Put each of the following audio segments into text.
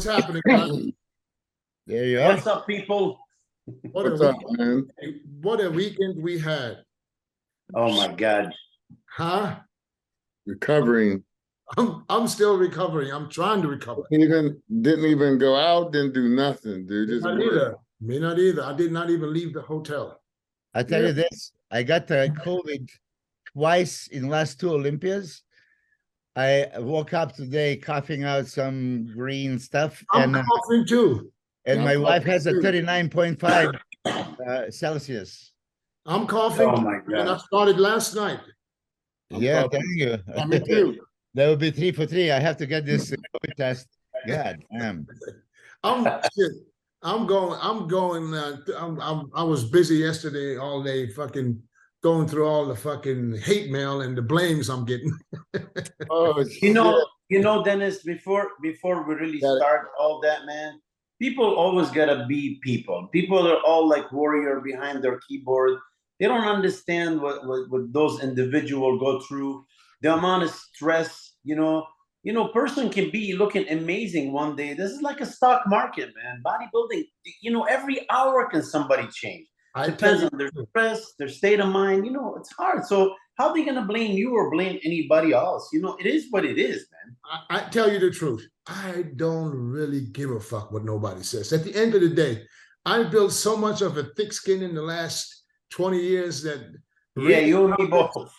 What's happening, guys? There you are. What's up, people? What's up, man? What a weekend we had. Oh my God. Huh? Recovering. I'm still recovering. I'm trying to recover. Didn't even go out, didn't do nothing, dude. Me Just not work. either. Me not either. I did not even leave the hotel. I tell you this, I got COVID twice in last 2 Olympias. I woke up today coughing out some green stuff. I'm coughing too. And my wife has a too. 39.5 Celsius. I'm coughing. Oh my God. And I started last night. Yeah, thank you. Me too. That would be 3 for 3. I have to get this COVID test. God damn. Shit. I was busy yesterday all day fucking going through all the fucking hate mail and the blames I'm getting. Oh, You know, Dennis, before we really start all that, man, people always gotta be people. People are all like warrior behind their keyboard. They don't understand what those individuals go through, the amount of stress, person can be looking amazing one day. This is like a stock market, man. Bodybuilding, every hour can somebody change. Depends on their stress, their state of mind. It's hard. So how are they going to blame you or blame anybody else? It is what it is, man. I tell you the truth. I don't really give a fuck what nobody says. At the end of the day, I built so much of a thick skin in the last 20 years that you and me both.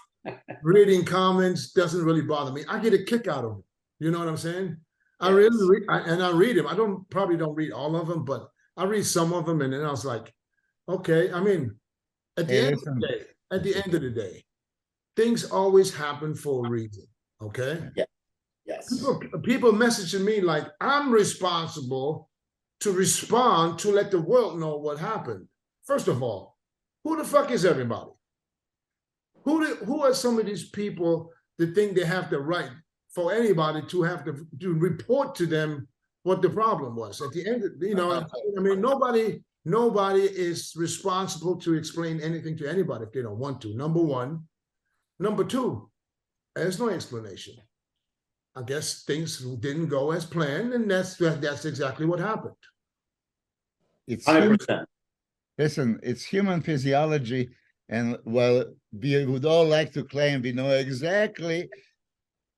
reading comments doesn't really bother me. I get a kick out of it. You know what I'm saying? I really I read them. I probably don't read all of them, but I read some of them, and then I was like, okay. I mean, at the end of the day, things always happen for a reason. Okay. Yeah. Yes. People messaging me like I'm responsible to respond to let the world know what happened. First of all, who the fuck is everybody? Who are some of these people that think they have the right for anybody to have to report to them what the problem was? At the end, I mean, nobody is responsible to explain anything to anybody if they don't want to. Number one. Number two, there's no explanation. I guess things didn't go as planned, and that's exactly what happened. It's 100%. Listen, it's human physiology, and we would all like to claim we know exactly.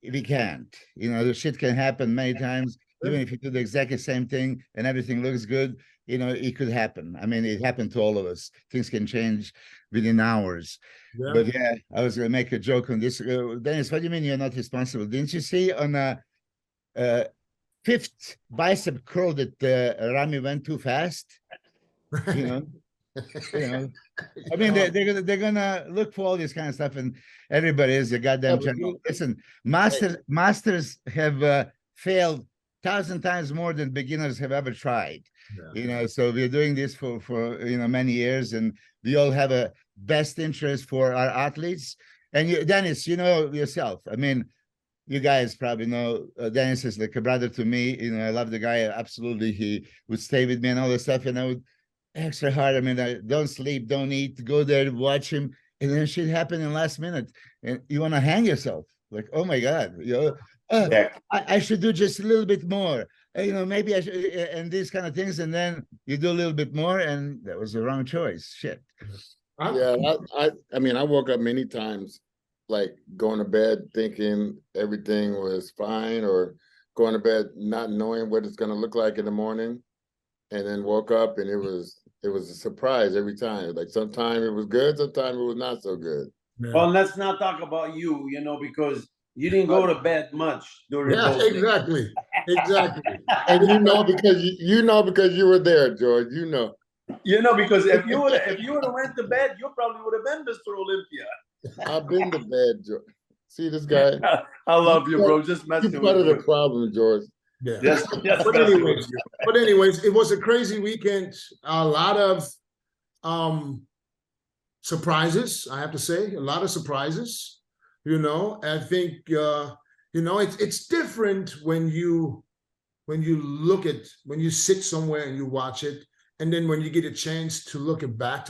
We can't. The shit can happen many times. Even if you do the exactly same thing and everything looks good, it could happen. I mean, it happened to all of us. Things can change within hours. Yeah. But yeah, I was going to make a joke on this. Dennis, what do you mean you're not responsible? Didn't you see on a fifth bicep curl that Rami went too fast? I mean, they're gonna look for all this kind of stuff, and everybody is a goddamn channel. Listen, masters have failed 1,000 times more than beginners have ever tried. Yeah. So we're doing this for many years, and we all have a best interest for our athletes. And Dennis, yourself. I mean, you guys probably know Dennis is like a brother to me. I love the guy absolutely. He would stay with me and all this stuff, and I would extra hard. I mean, I don't sleep, don't eat, go there, watch him, and then shit happened in the last minute, and you want to hang yourself. Like, oh my God, I should do just a little bit more. Maybe I should, and these kind of things, and then you do a little bit more, and that was the wrong choice. Shit. Yeah, I mean, I woke up many times, like going to bed thinking everything was fine, or going to bed not knowing what it's going to look like in the morning, and then woke up and it was a surprise every time. Like sometimes it was good, sometimes it was not so good. Yeah. Well, let's not talk about you, because you didn't go to bed much during those days. Exactly. And because you were there, George. Because if you would have went to bed, you probably would have been Mr. Olympia. I've been to bed, George. See this guy? I love you, bro. Just messing with you. You're part of the problem, George. Yeah. Yes. But anyways, it was a crazy weekend. A lot of surprises, I have to say. A lot of surprises. I think it's different when you sit somewhere and you watch it, and then when you get a chance to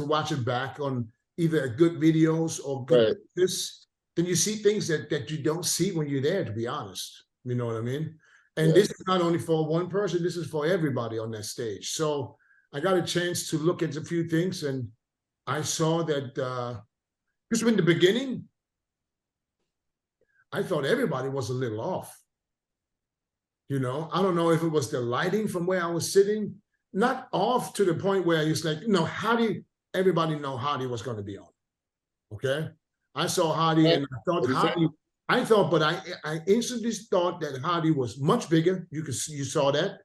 watch it back on either good videos or good this, then you see things that you don't see when you're there, to be honest. You know what I mean? And Yeah. this is not only for one person, this is for everybody on that stage. So I got a chance to look at a few things, and I saw that because in the beginning, I thought everybody was a little off. You know, I don't know if it was the lighting from where I was sitting, not off to the point where it's like, you know, Hadi, everybody know Hadi was going to be on. Okay. I saw Hadi and I thought Hadi, but I instantly thought that Hadi was much bigger. You saw that.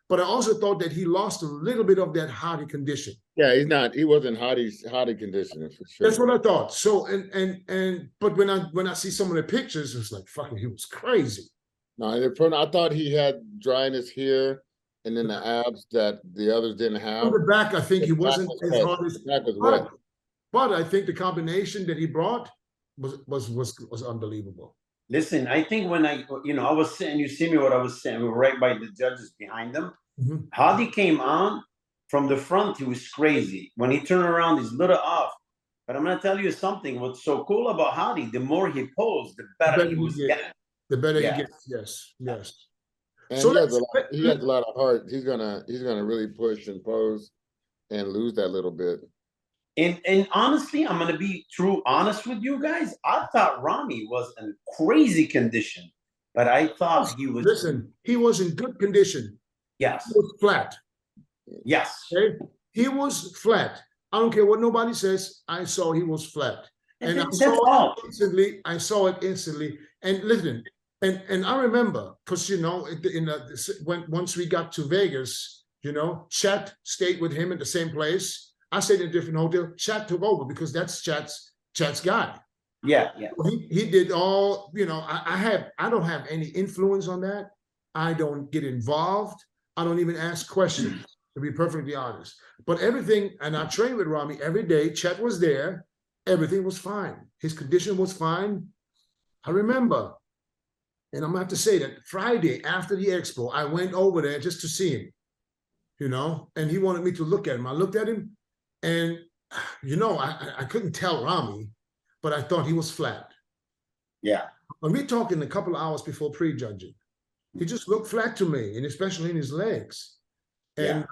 But I also thought that he lost a little bit of that Hadi condition. Yeah, he wasn't Hadi conditioning for sure. That's what I thought. So but when I see some of the pictures, it's like fucking he was crazy. No, in front, I thought he had dryness here and then the abs that the others didn't have. On the back, I think he wasn't as hard as back was wet. But I think the combination that he brought was unbelievable. Listen, I think when I was sitting, you see me what I was saying, we were right by the judges behind them. Mm-hmm. Hadi came on from the front, he was crazy. When he turned around, he's a little off. But I'm gonna tell you something. What's so cool about Hadi, the more he posed, the better he was getting. The better he gets, yes. And so he has a lot of heart. He's gonna really push and pose and lose that little bit. And honestly, I'm gonna be true honest with you guys. I thought Rami was in crazy condition, but I thought he was. Listen, he was in good condition. Yes. He was flat. Yes. Okay? He was flat. I don't care what nobody says. I saw he was flat, and I saw it instantly. And listen, and I remember because once we got to Vegas, Chet stayed with him at the same place. I stayed in a different hotel. Chet took over because that's Chet's guy. Yeah. He did all. I don't have any influence on that. I don't get involved. I don't even ask questions, to be perfectly honest. But everything, and I trained with Rami every day. Chet was there. Everything was fine. His condition was fine. I remember, and I'm going to have to say that Friday after the expo, I went over there just to see him, and he wanted me to look at him. I looked at him, and, I couldn't tell Rami, but I thought he was flat. Yeah. When we're talking a couple of hours before prejudging, he just looked flat to me, and especially in his legs. And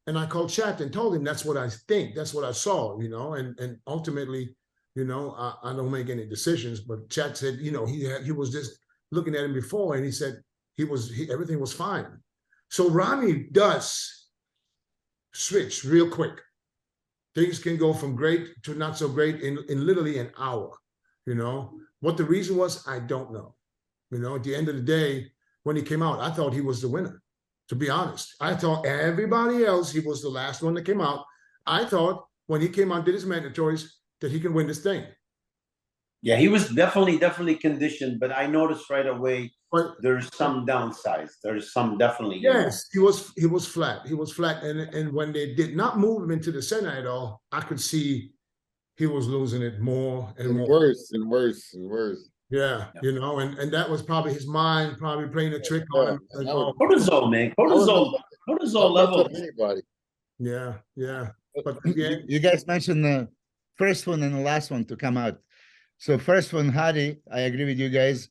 I called Chat and told him that's what I think, that's what I saw, and ultimately, I don't make any decisions, but Chat said, he was just looking at him before, and he said everything was fine. So Rami does switch real quick. Things can go from great to not so great in literally an hour. What the reason was, I don't know. At the end of the day, when he came out, I thought he was the winner. To be honest, I thought everybody else, he was the last one that came out. I thought when he came out, did his mandatories, that he can win this thing. Yeah, he was definitely conditioned, but I noticed right away there's some downsides. There's some definitely. Yes, he was flat. He was flat, and when they did not move him into the center at all, I could see he was losing it more and more. Worse and worse and worse. Yeah, and that was probably his mind probably playing a trick on him. Cortisol, man. Cortisol level. Anybody. Yeah. But you guys mentioned the first one and the last one to come out. So first one, Hadi, I agree with you guys.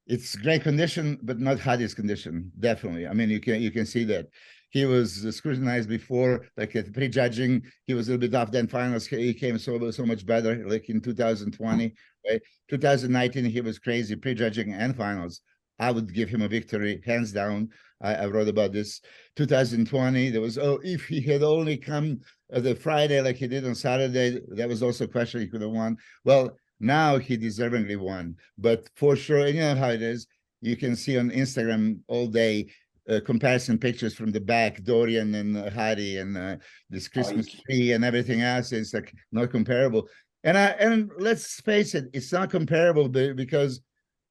It's great condition, but not Hadi's condition. Definitely. I mean, you can see that. He was scrutinized before, like at prejudging. He was a little bit off. Then finals, he came so much better, like in 2020. Right? 2019, he was crazy, prejudging and finals. I would give him a victory, hands down. I wrote about this. 2020, there was, if he had only come the Friday like he did on Saturday, that was also a question he could have won. Well, now he deservingly won. But for sure, you know how it is. You can see on Instagram all day comparison pictures from the back, Dorian and Hadi and this Christmas tree and everything else. It's like not comparable. And let's face it, it's not comparable because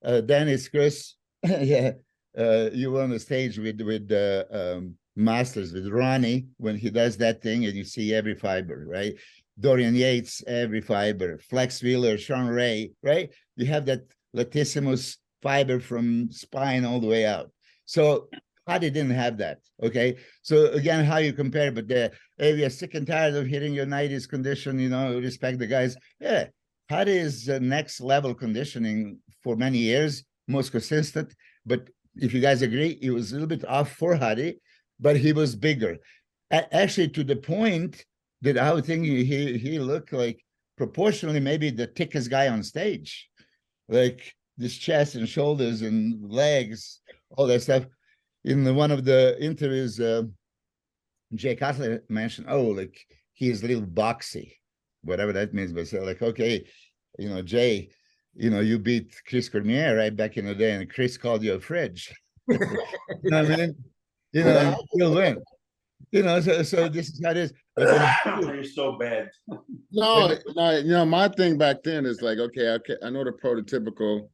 Dennis, Chris, you were on the stage with Masters with Ronnie when he does that thing, and you see every fiber, right? Dorian Yates, every fiber. Flex Wheeler, Sean Ray, right? You have that latissimus fiber from spine all the way out. So Hadi didn't have that, okay? So again, how you compare, but hey, we are sick and tired of hearing your 90s condition, respect the guys. Yeah, Hadi is next level conditioning for many years, most consistent, but if you guys agree, he was a little bit off for Hadi, but he was bigger. Actually, to the point that I would think he looked like proportionally maybe the thickest guy on stage, like this chest and shoulders and legs, all that stuff. In one of the interviews, Jay Cutler mentioned, oh, like he is a little boxy, whatever that means. But so like, okay, Jay, you beat Chris Cormier right back in the day, and Chris called you a fridge. You know what I mean? You'll win. So this is how it is. But you're so bad. No, my thing back then is like, okay, I know the prototypical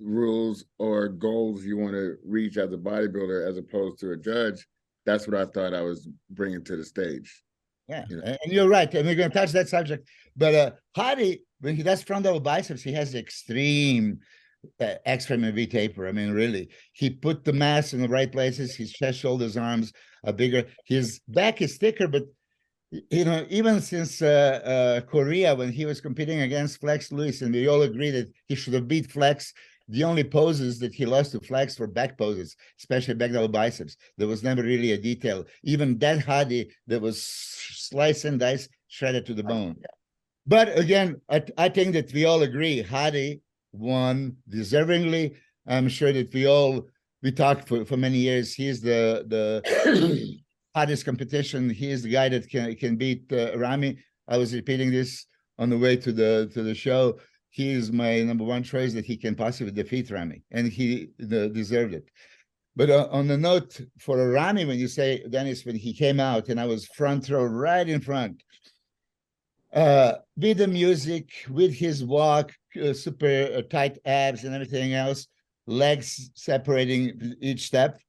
rules or goals you want to reach as a bodybuilder as opposed to a judge. That's what I thought I was bringing to the stage. Yeah, and you're right. And we're going to touch that subject. But Hadi, when he does front double biceps, he has extreme X-frame and V-taper. I mean, really, he put the mass in the right places. His chest, shoulders, arms are bigger. His back is thicker, but even since Korea, when he was competing against Flex Lewis, and we all agree that he should have beat Flex, the only poses that he lost to Flex were back poses, especially back double biceps. There was never really a detail. Even that Hadi that was slice and dice, shredded to the bone. But again, I think that we all agree Hadi won deservingly. I'm sure that we talked for many years. He's the hottest competition. He is the guy that can beat Rami. I was repeating this on the way to the show. He is my number one choice that he can possibly defeat Rami, and he deserved it. But on the note for Rami, when you say, Dennis, when he came out and I was front row right in front, with the music, with his walk, super tight abs and everything else, legs separating each step,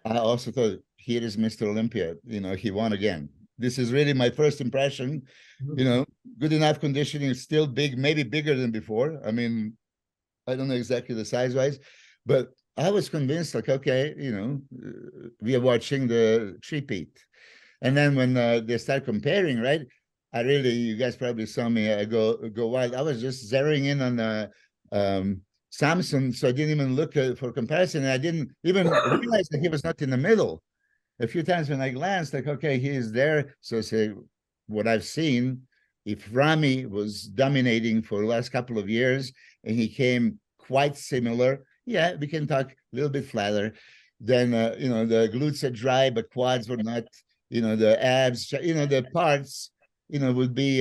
I also thought, here is Mr. Olympia. He won again. This is really my first impression. Good enough conditioning, still big, maybe bigger than before. I mean, I don't know exactly the size-wise, but I was convinced, like, okay, we are watching the three-peat. And then when they start comparing, right, you guys probably saw me go wild. I was just zeroing in on Samson, so I didn't even look for comparison. And I didn't even realize that he was not in the middle. A few times when I glanced, like, okay, he is there. So say what I've seen, if Rami was dominating for the last couple of years and he came quite similar, yeah, we can talk a little bit flatter. Then, the glutes are dry, but quads were not, the abs, the parts, would be,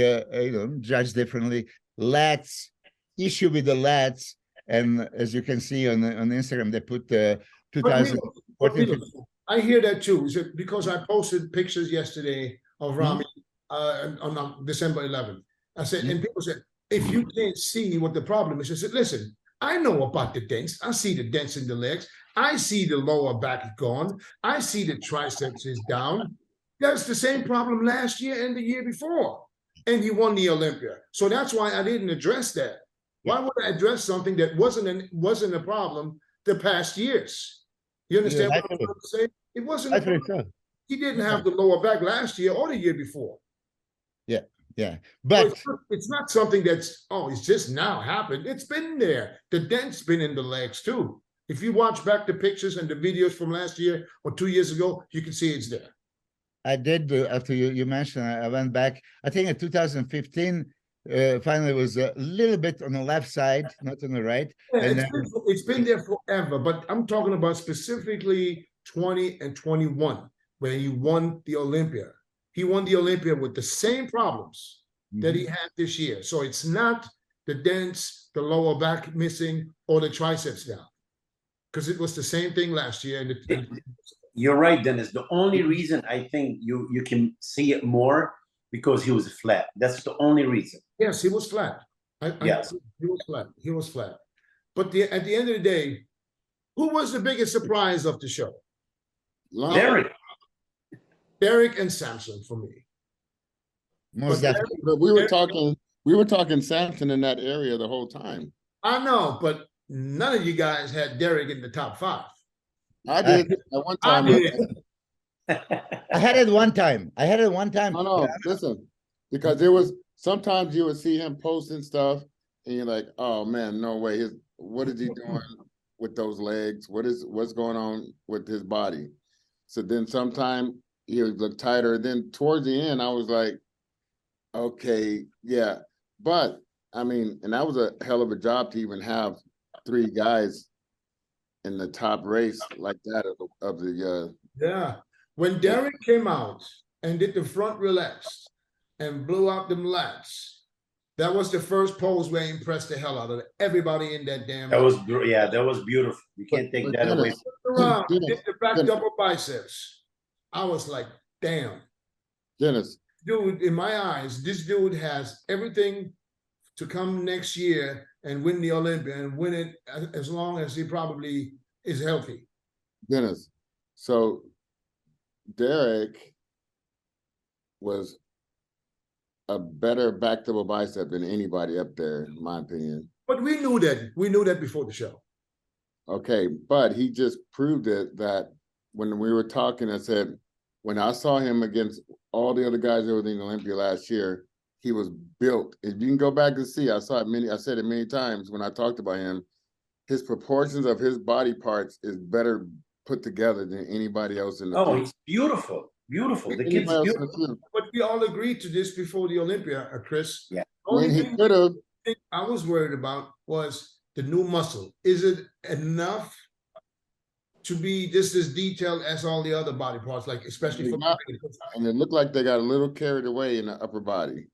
judged differently. Lats, issue with the lats. And as you can see on Instagram, they put 2014. I hear that too. Is it because I posted pictures yesterday of Rami on December 11th? I said, and people said, if you can't see what the problem is, I said, listen, I know about the dents. I see the dents in the legs. I see the lower back gone. I see the triceps is down. That's the same problem last year and the year before. And he won the Olympia. So that's why I didn't address that. Why would I address something that wasn't a problem the past years? You understand what I'm trying to say? It wasn't a problem. He didn't have the lower back last year or the year before. Yeah. But so it's not something that's, it's just now happened. It's been there. The dent's been in the legs too. If you watch back the pictures and the videos from last year or 2 years ago, you can see it's there. I did, after you mentioned, I went back, I think in 2015, finally was a little bit on the left side, not on the right. Yeah, and it's been there forever, but I'm talking about specifically 20 and 21, when he won the Olympia. He won the Olympia with the same problems that he had this year. So it's not the dents, the lower back missing, or the triceps down, because it was the same thing last year. You're right, Dennis. The only reason I think you can see it more because he was flat. That's the only reason. Yes, he was flat. Yes, he was flat. He was flat. But at the end of the day, who was the biggest surprise of the show? Derek and Samson for me. But we were talking Samson in that area the whole time. I know, but none of you guys had Derek in the top 5. I did at one time. I had it one time. No, listen, because there was sometimes you would see him posting stuff and you're like, oh man, no way. What is he doing? with those legs? What's going on with his body? So then sometime he would look tighter. Then towards the end, I was like, okay, yeah. But I mean, and that was a hell of a job to even have 3 guys in the top race like that of the Yeah. When Derek came out and did the front relax and blew out them lats, that was the first pose where he impressed the hell out of everybody in that damn. That was beautiful. You can't take that away. Around, did the back double biceps. I was like, damn. Dennis. Dude, in my eyes, this dude has everything to come next year and win the Olympia and win it as long as he probably is healthy. Dennis, so Derek was a better back double bicep than anybody up there, in my opinion. But we knew that. We knew that before the show. Okay, but he just proved it that when we were talking, I said, when I saw him against all the other guys that were in Olympia last year, he was built. If you can go back and see, I said it many times when I talked about him, his proportions of his body parts is better put together than anybody else in the field. He's beautiful. Beautiful. The kid's beautiful. But we all agreed to this before the Olympia, Chris. Yeah. Only he could have. I was worried about was the new muscle. Is it enough to be just as detailed as all the other body parts, like especially for and it looked like they got a little carried away in the upper body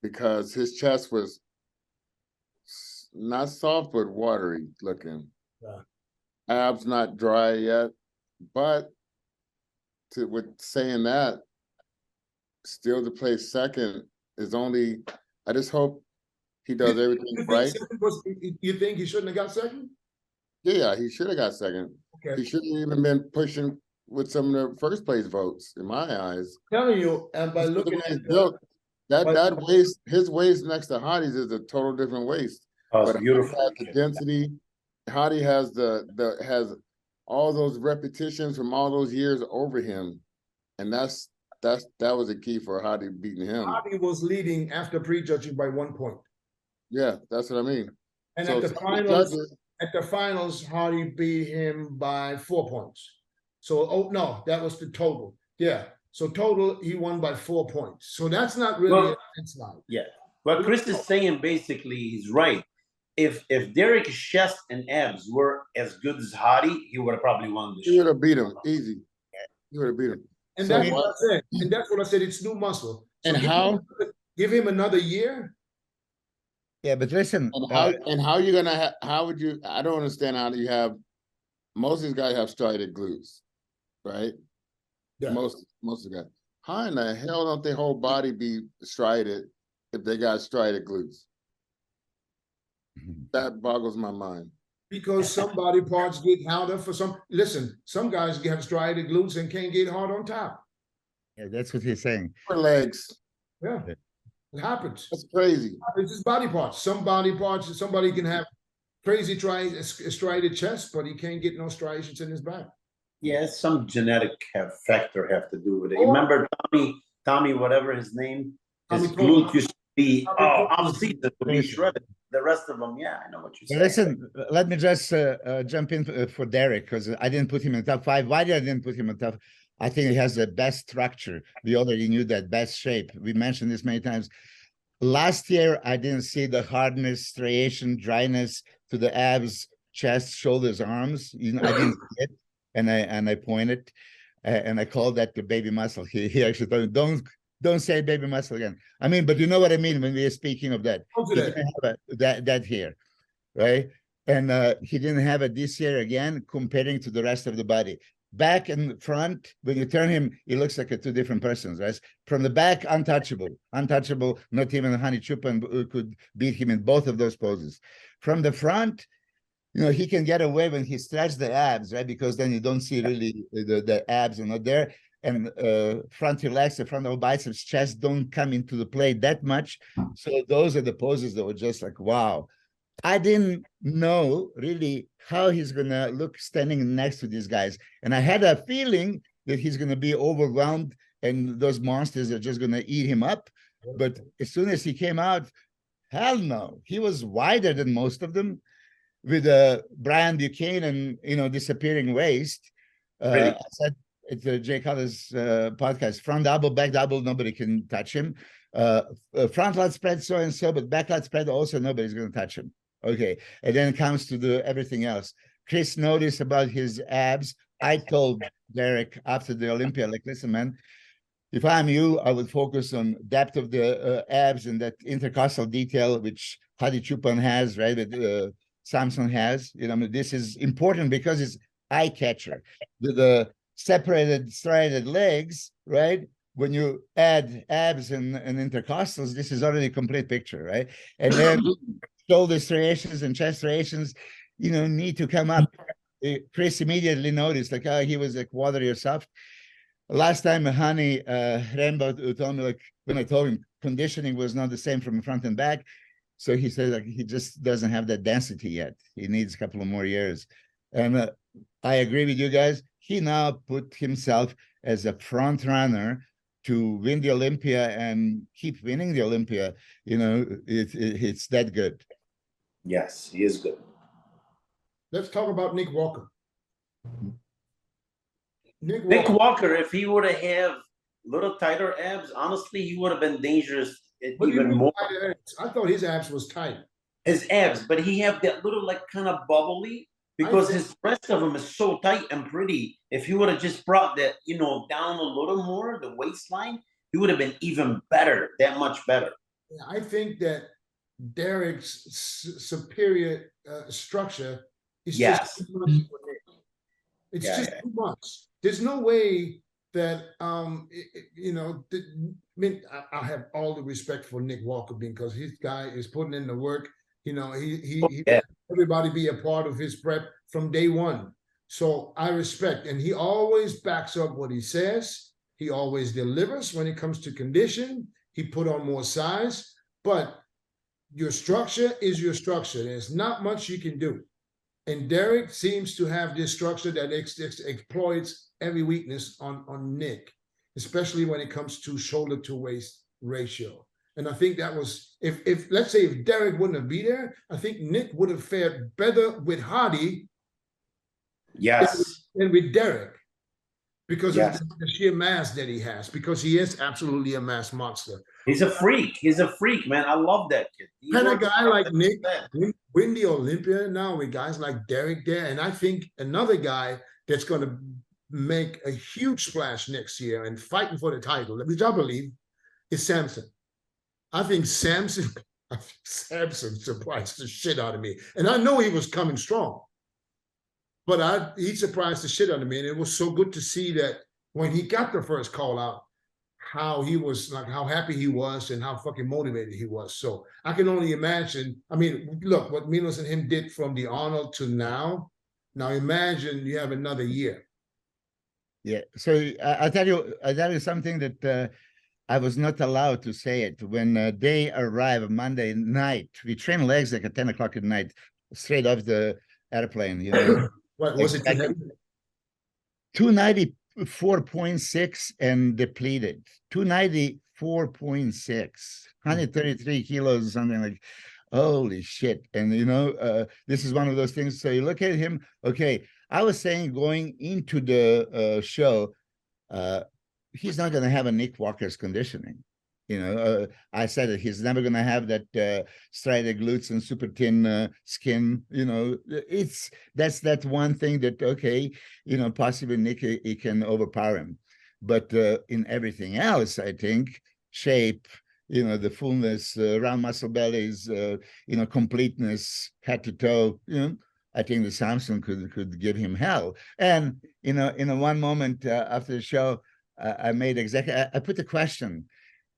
because his chest was not soft but watery looking. Yeah. Abs not dry yet, but with saying that, still to place second is only. I just hope he does everything right. You think he shouldn't have got second? Yeah, he should have got second. Okay. He shouldn't even been pushing with some of the first place votes, in my eyes. I'm telling you, and by looking at that waist, his waist next to Hottie's is a total different waist. Oh, it's beautiful. The density. Hottie has has all those repetitions from all those years over him, and that was a key for Hottie beating him. Hottie was leading after prejudging by 1 point. Yeah, that's what I mean. And so at the finals, Hottie beat him by 4 points. So that was the total. Yeah. So total, he won by 4 points. So that's not really a landslide. Yeah. What Chris is saying basically, he's right. If Derek's chest and abs were as good as Hottie, he would have probably won the show. He would have beat him easy. He would have beat him. And that's what I said. And that's what I said. It's new muscle. So and give him another year. Yeah, but listen. And how you gonna? How would you? I don't understand how you have. Most of these guys have striated glutes, right? Yeah. Most of the guys. How in the hell don't their whole body be striated if they got striated glutes? That boggles my mind. Because some body parts get harder for some. Listen, some guys have striated glutes and can't get hard on top. Yeah, that's what he's saying. For legs. Yeah. It happens. That's crazy. It's just body parts. Some body parts, somebody can have crazy striated chest, but he can't get no striations in his back. Yeah, some genetic factor have to do with it. Remember Tommy, whatever his name, his glute used to be off season to be shredded. The rest of them, yeah, I know what you're saying. Listen, let me just jump in for Derek because I didn't put him in the top 5. Why did I didn't put him in the top? I think he has the best structure. We already knew that, best shape. We mentioned this many times. Last year, I didn't see the hardness, striation, dryness to the abs, chest, shoulders, arms. I didn't see it, and I pointed, and I called that the baby muscle. He actually told me, don't say baby muscle again. I mean, but you know what I mean when we are speaking of that. He didn't have that here, right? And he didn't have it this year again, comparing to the rest of the body. Back and front, when you turn him, he looks like two different persons, right? From the back, untouchable. Not even Honey Chupan could beat him in both of those poses. From the front, he can get away when he stretches the abs, right? Because then you don't see really the abs are not there. And front relax, the frontal biceps, chest don't come into the play that much. So those are the poses that were just like, wow. I didn't know really how he's going to look standing next to these guys. And I had a feeling that he's going to be overwhelmed and those monsters are just going to eat him up. But as soon as he came out, hell no. He was wider than most of them. with Brian Buchanan, disappearing waist. Really? I said it's Jay Cutler's podcast, front double, back double, nobody can touch him. Front lat spread so and so, but back lat spread also nobody's going to touch him. Okay, and then it comes to the everything else. Chris noticed about his abs. I told Derek after the Olympia, like, listen, man, if I'm you, I would focus on depth of the abs and that intercostal detail, which Hadi Chupan has, right? That Samson has. This is important because it's eye catcher. The separated, striated legs, right? When you add abs and intercostals, this is already a complete picture, right? And then shoulder striations and chest striations, need to come up. Chris immediately noticed, like, he was like watery or soft. Last time, Hani Rainbow told me, like, when I told him conditioning was not the same from front and back. So he said, like, he just doesn't have that density yet. He needs a couple of more years. And I agree with you guys. He now put himself as a front runner to win the Olympia and keep winning the Olympia. It's that good. Yes, he is good. Let's talk about Nick Walker. Nick Walker, if he would have a little tighter abs, honestly, he would have been dangerous even more. I thought his abs was tight. His abs, but he have that little, like, kind of bubbly, because his rest of him is so tight and pretty. If he would have just brought that, down a little more, the waistline, he would have been even better, that much better. I think that Derek's superior structure is just too much for Nick. It's just too much. There's no way that I have all the respect for Nick Walker because his guy is putting in the work. He everybody be a part of his prep from day one. So I respect, and he always backs up what he says. He always delivers when it comes to condition. He put on more size, but your structure is your structure. There's not much you can do. And Derek seems to have this structure that exploits every weakness on Nick, especially when it comes to shoulder to waist ratio. And I think that was, if let's say if Derek wouldn't have been there, I think Nick would have fared better with Hadi than with Derek because of the sheer mass that he has, because he is absolutely a mass monster. He's a freak. He's a freak, man. I love that kid. Can a guy like Nick win the Olympia now with guys like Derek there? And I think another guy that's going to make a huge splash next year and fighting for the title, which I believe, is Samson. I think Samson surprised the shit out of me. And I know he was coming strong, but he surprised the shit out of me. And it was so good to see that when he got the first call out, how he was, like, how happy he was and how fucking motivated he was. So I can only imagine. I mean, look, what Milos and him did from the Arnold to now. Now imagine you have another year. Yeah. So I tell you something that I was not allowed to say it. When they arrived Monday night, we trained legs like at 10 o'clock at night, straight off the airplane. What was it? 294.6 and depleted. 294.6, 133 kilos, something like, holy shit. And this is one of those things. So you look at him. Okay, I was saying going into the show, he's not going to have a Nick Walker's conditioning. I said that he's never going to have that striated glutes and super thin skin. That's that one thing that, possibly Nick, he can overpower him. But in everything else, I think shape, the fullness, round muscle bellies, completeness, head to toe, I think the Samson could give him hell. And, in a one moment after the show, I put the question,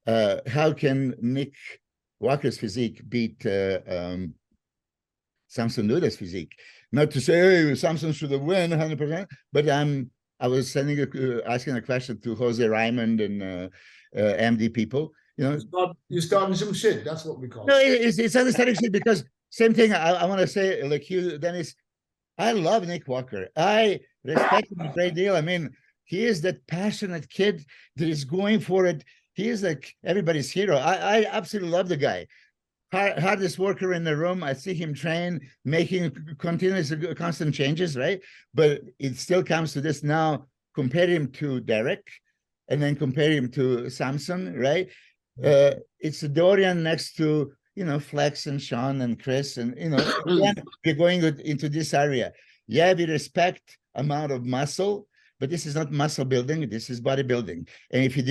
how can Nick Walker's physique beat Samson Nuda's physique? Not to say, hey, Samson should have won 100%, but I was asking a question to Jose Raymond and MD people. You're starting some shit. That's what we call it. No, it's understanding shit, because same thing I want to say, like you, Dennis, I love Nick Walker. I respect him a great deal. I mean, he is that passionate kid that is going for it. He is like everybody's hero. I absolutely love the guy. hardest worker in the room. I see him train, making continuous, constant changes, right? But it still comes to this now. Compare him to Derek, and then compare him to Samson, right? It's Dorian next to, you know, Flex and Sean and Chris, and you know, again, we're going into this area. Yeah, we respect amount of muscle, but this is not muscle building. This is bodybuilding. And if you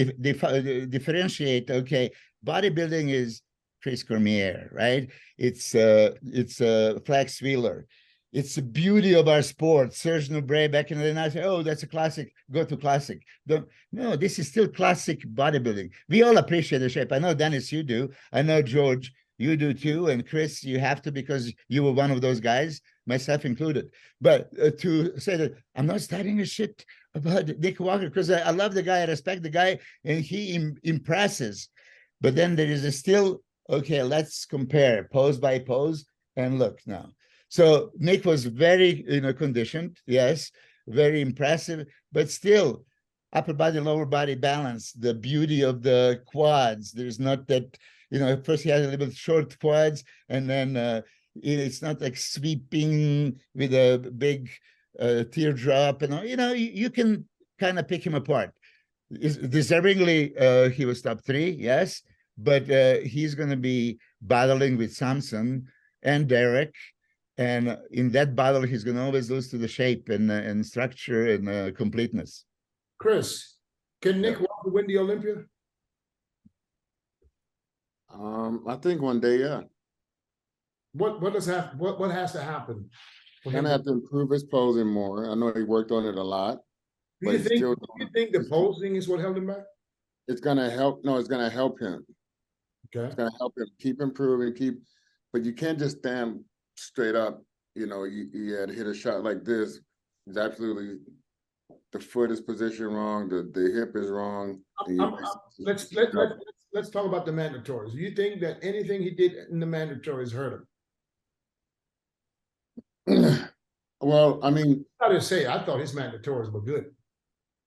differentiate, okay, bodybuilding is Chris Cormier, right? It's Flex Wheeler. It's the beauty of our sport. Serge Nubret back in the day, I say, oh, that's a classic. Go to classic. No, this is still classic bodybuilding. We all appreciate the shape. I know, Dennis, you do. I know, George, you do too. And Chris, you have to, because you were one of those guys, myself included. But to say that I'm not studying a shit about Nick Walker, because I love the guy, I respect the guy, and he impresses. But then there is still, okay, let's compare pose by pose and look now. So Nick was very, you know, conditioned, yes, very impressive, but still upper body, lower body balance, the beauty of the quads. There's not that, you know, first he had a little bit short quads, and then it's not like sweeping with a big teardrop, and you know, you can kind of pick him apart. Deservingly, he was top 3, yes, but he's going to be battling with Samson and Derek. And in that battle, he's going to always lose to the shape and structure and completeness. Chris, can Nick Walker win the Olympia? I think one day, yeah. What has to happen? He's gonna have to improve his posing more. I know he worked on it a lot. Do you think the posing is what held him back? It's gonna help. No, it's gonna help him. Okay. It's gonna help him keep improving, but you can't just stand straight up. You know, you had to hit a shot like this. It's absolutely, the foot is positioned wrong, the hip is wrong. Let's talk about the mandatories. Do you think that anything he did in the mandatories hurt him? Well, I mean, I didn't say I thought his mandatories were good.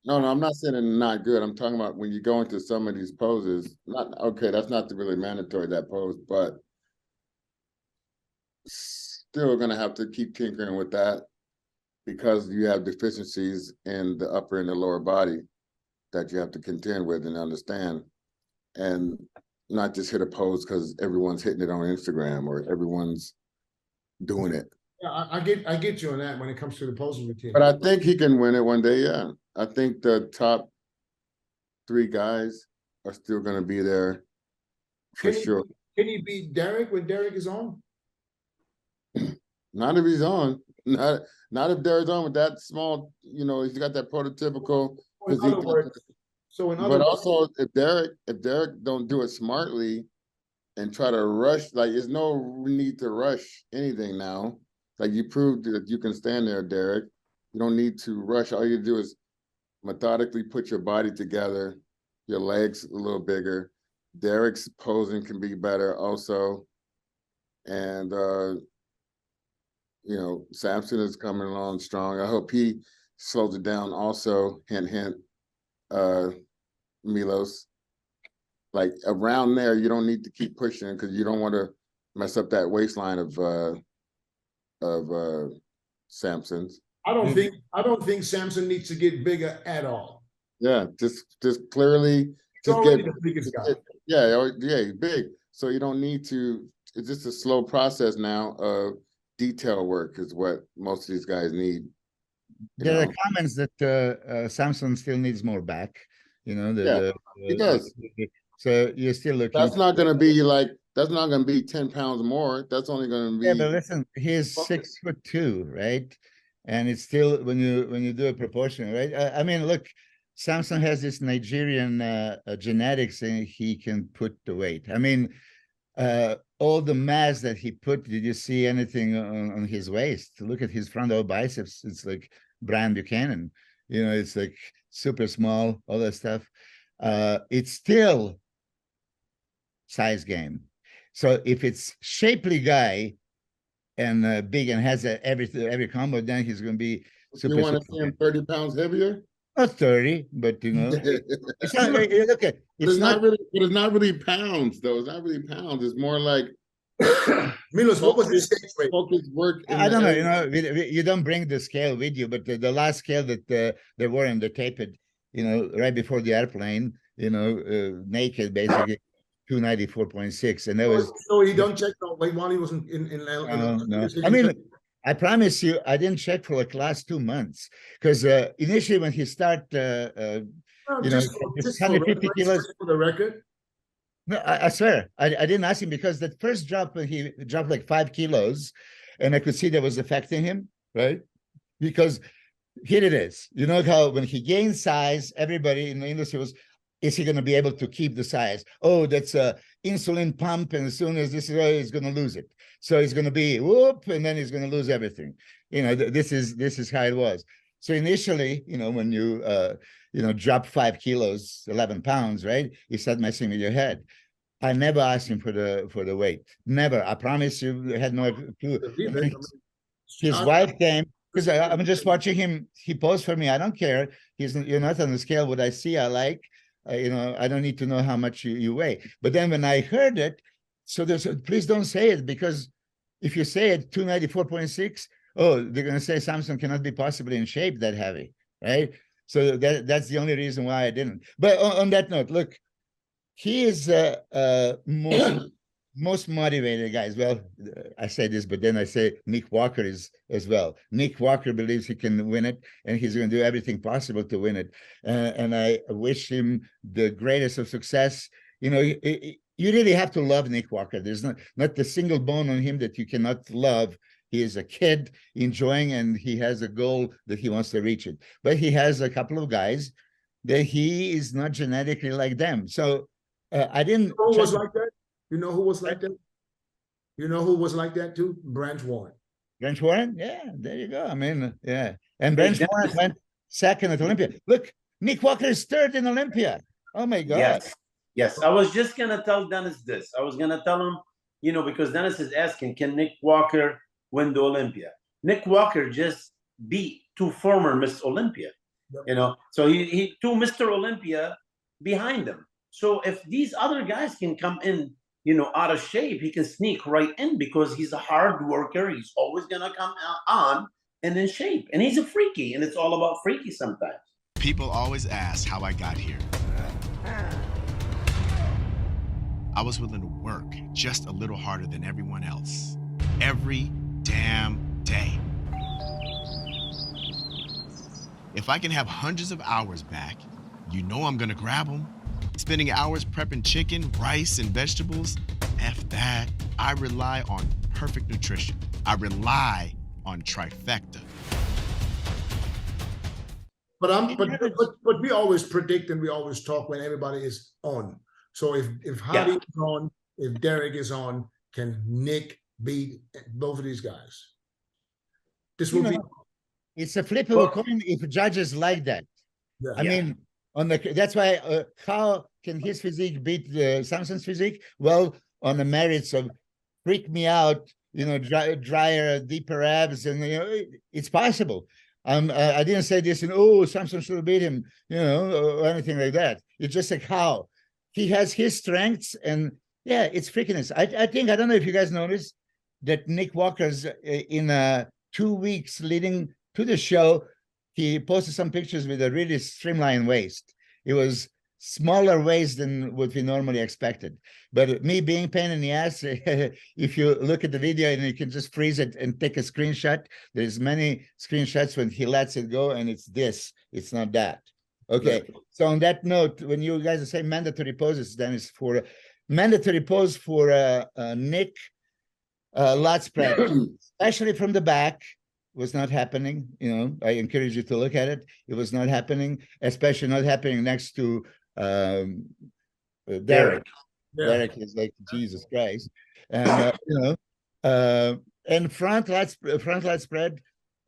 No, I'm not saying they're not good. I'm talking about when you go into some of these poses. That's not really mandatory, that pose, but still gonna have to keep tinkering with that because you have deficiencies in the upper and the lower body that you have to contend with and understand, and not just hit a pose because everyone's hitting it on Instagram or everyone's doing it. Yeah, I get you on that when it comes to the posing routine. But I think he can win it one day. Yeah, I think the top 3 guys are still going to be there for sure. Can he beat Derek when Derek is on? Not if he's on. Not if Derek's on with that small. You know, he's got that prototypical physique. But also, if Derek don't do it smartly and try to rush, like there's no need to rush anything now. Like you proved that you can stand there, Derek. You don't need to rush. All you do is methodically put your body together, your legs a little bigger. Derek's posing can be better also. And, you know, Samson is coming along strong. I hope he slows it down also. Hint, hint, Milos. Like around there, you don't need to keep pushing because you don't want to mess up that waistline of Samson's. I don't think Samson needs to get bigger at all. Yeah, just clearly just get the biggest guy. Yeah, he's big. So you don't need to. It's just a slow process now of detail work is what most of these guys need. There are comments that Samson still needs more back. You know, he does. So you're still looking. That's not going to be like. That's not going to be 10 pounds more. That's only going to be. Yeah, but listen, he's 6'2", right? And it's still when you do a proportion, right? I mean, look, Samson has this Nigerian genetics, and he can put the weight. I mean, all the mass that he put. Did you see anything on his waist? Look at his frontal biceps. It's like Brian Buchanan. You know, it's like super small. All that stuff. It's still size game. So if it's shapely guy and big and has every combo, then he's going to be super. You want to see him 30 pounds heavier? Not 30, but you know, it's not. Look at it's not really. But it's not really pounds, though. It's not really pounds. It's more like Milos, what was his stage weight? Focus work. in I the don't know. area. You don't bring the scale with you, but the last scale that they were in the tape it, right before the airplane, naked basically, 294.6, and that was. So he don't check no weight while he was in No. I mean, I promise you, I didn't check for like last 2 months because initially when he start, just 150 kilos. For the record. No, I swear, I didn't ask him because that first drop when he dropped like 5 kilos, and I could see that was affecting him, right? Because here it is. You know how when he gained size, everybody in the industry was, is he going to be able to keep the size? Oh, that's a insulin pump, and as soon as this is, he's going to lose it. So he's going to be whoop, and then he's going to lose everything. This is how it was. So initially, when you drop 5 kilos, 11 pounds, right? You start messing with your head. I never asked him for the weight. Never. I promise you, I had no clue. His wife came because I'm just watching him. He posed for me. I don't care. You're not on the scale. What I see, I like. I don't need to know how much you weigh. But then when I heard it, so there's please don't say it, because if you say it 294.6, oh, they're gonna say Samson cannot be possibly in shape that heavy, right? So that's the only reason why I didn't. But on that note, look, he is most motivated guys. Well, I say this, but then I say Nick Walker is as well. Nick Walker believes he can win it, and he's going to do everything possible to win it. And I wish him the greatest of success. You really have to love Nick Walker. There's not the single bone on him that you cannot love. He is a kid enjoying, and he has a goal that he wants to reach it. But he has a couple of guys that he is not genetically like them. So I didn't. Who was like that? You know who was like that? You know who was like that too? Branch Warren. Branch Warren? Yeah, there you go. I mean, yeah. And Branch Warren went second at Olympia. Look, Nick Walker is third in Olympia. Oh my God. Yes. I was just gonna tell Dennis this. I was gonna tell him, because Dennis is asking, can Nick Walker win the Olympia? Nick Walker just beat 2 former Miss Olympia. Yep. So he 2 Mr. Olympia behind him. So if these other guys can come in, out of shape, he can sneak right in because he's a hard worker. He's always gonna come on and in shape. And he's a freaky, and it's all about freaky sometimes. People always ask how I got here. I was willing to work just a little harder than everyone else. Every damn day. If I can have hundreds of hours back, I'm gonna grab them. Spending hours prepping chicken, rice, and vegetables, F that. I rely on perfect nutrition. I rely on trifecta. But we always predict and we always talk when everybody is on. So if Hadi is on, if Derek is on, can Nick beat both of these guys? This will be. It's a flip of a coin if judges like that. Yeah. I mean, that's why how can his physique beat Samson's physique? Well, on the merits of freak me out, drier, deeper abs, and it's possible. I didn't say this Samson should have beat him, or anything like that. It's just like how he has his strengths, and it's freakiness. I think, I don't know if you guys noticed that Nick Walker's in 2 weeks leading to the show, he posted some pictures with a really streamlined waist. It was smaller waist than what we normally expected. But me being pain in the ass, if you look at the video and you can just freeze it and take a screenshot, there's many screenshots when he lets it go, and it's this, it's not that. Okay, so on that note, when you guys are saying mandatory poses, then it's for mandatory pose for Nick, lat spread, especially from the back. Was not happening. I encourage you to look at it. It was not happening, especially not happening next to Derek. Derek is like Jesus Christ, and and front lat spread.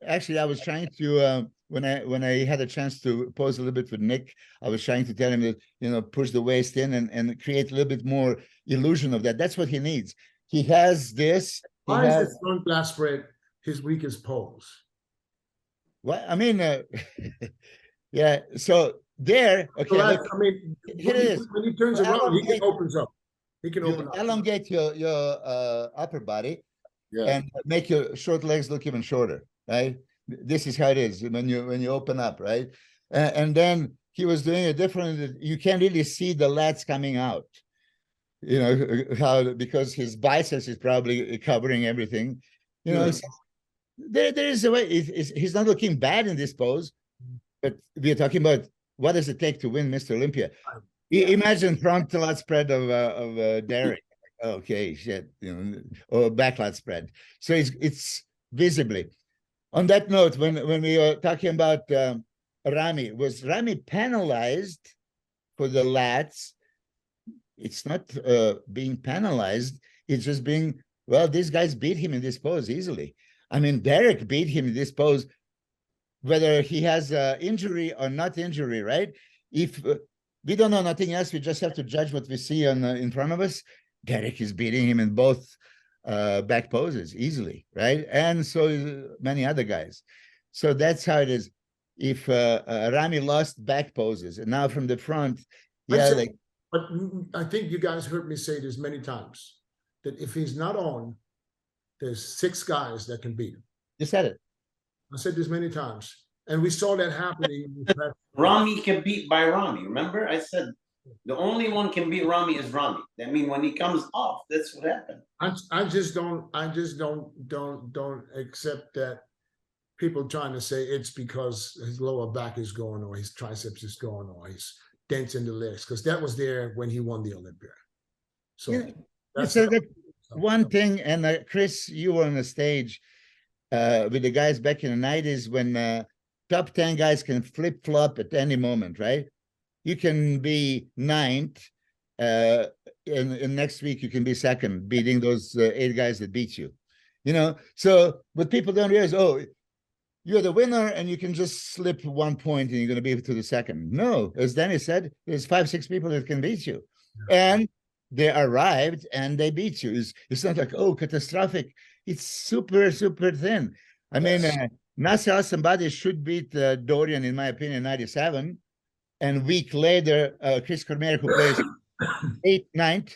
Actually, I was trying to when I had a chance to pose a little bit with Nick, I was trying to tell him that push the waist in and create a little bit more illusion of that. That's what he needs. He has this. Why is the front lat spread his weakest pose? Well, I mean, yeah. So there, okay. So look, here it is. When he turns around, he opens up. He can You open up. elongate your upper body Yeah. and make your short legs look even shorter, right? This is how it is when you open up, right? And then he was doing a different. You can't really see the lats coming out, you know, how, because his biceps is probably covering everything, you know. So there is a way. He's not looking bad in this pose, but we're talking about what does it take to win Mr. Olympia. Imagine front lat spread of Derek. Okay, shit, you know, or back lat spread. So it's visibly. On that note, when we were talking about Rami, was Rami penalized for the lats? It's not being penalized. It's just being, well, these guys beat him in this pose easily. I mean, Derek beat him in this pose, whether he has injury or not injury, right? If we don't know nothing else, we just have to judge what we see on in front of us. Derek is beating him in both back poses easily, right? And so many other guys. So that's how it is. If Rami lost back poses, and now from the front, yeah, like. But I think you guys heard me say this many times, that if he's not on, there's 6 guys that can beat him. You said it. I said this many times, and we saw that happening. Rami can beat by Rami. Remember, I said the only one can beat Rami is Rami. I mean, when he comes off, that's what happened. I just don't accept that people trying to say it's because his lower back is going, or his triceps is going, or his dents in the legs, because that was there when he won the Olympia. So yeah, that's that one thing. And Chris, you were on the stage with the guys back in the 90s when top 10 guys can flip-flop at any moment, right? You can be 9th, and next week you can be 2nd, beating those 8 guys that beat you. You know, so what people don't realize, oh, you're the winner and you can just slip 1 point and you're going to be to the 2nd. No, as Danny said, there's 5, 6 people that can beat you. And they arrived and they beat you. It's not like, oh, catastrophic. It's super, super thin. I mean, Nasser Al-Sambadi should beat Dorian, in my opinion, 97. And a week later, Chris Cormier, who plays 8th, 9th.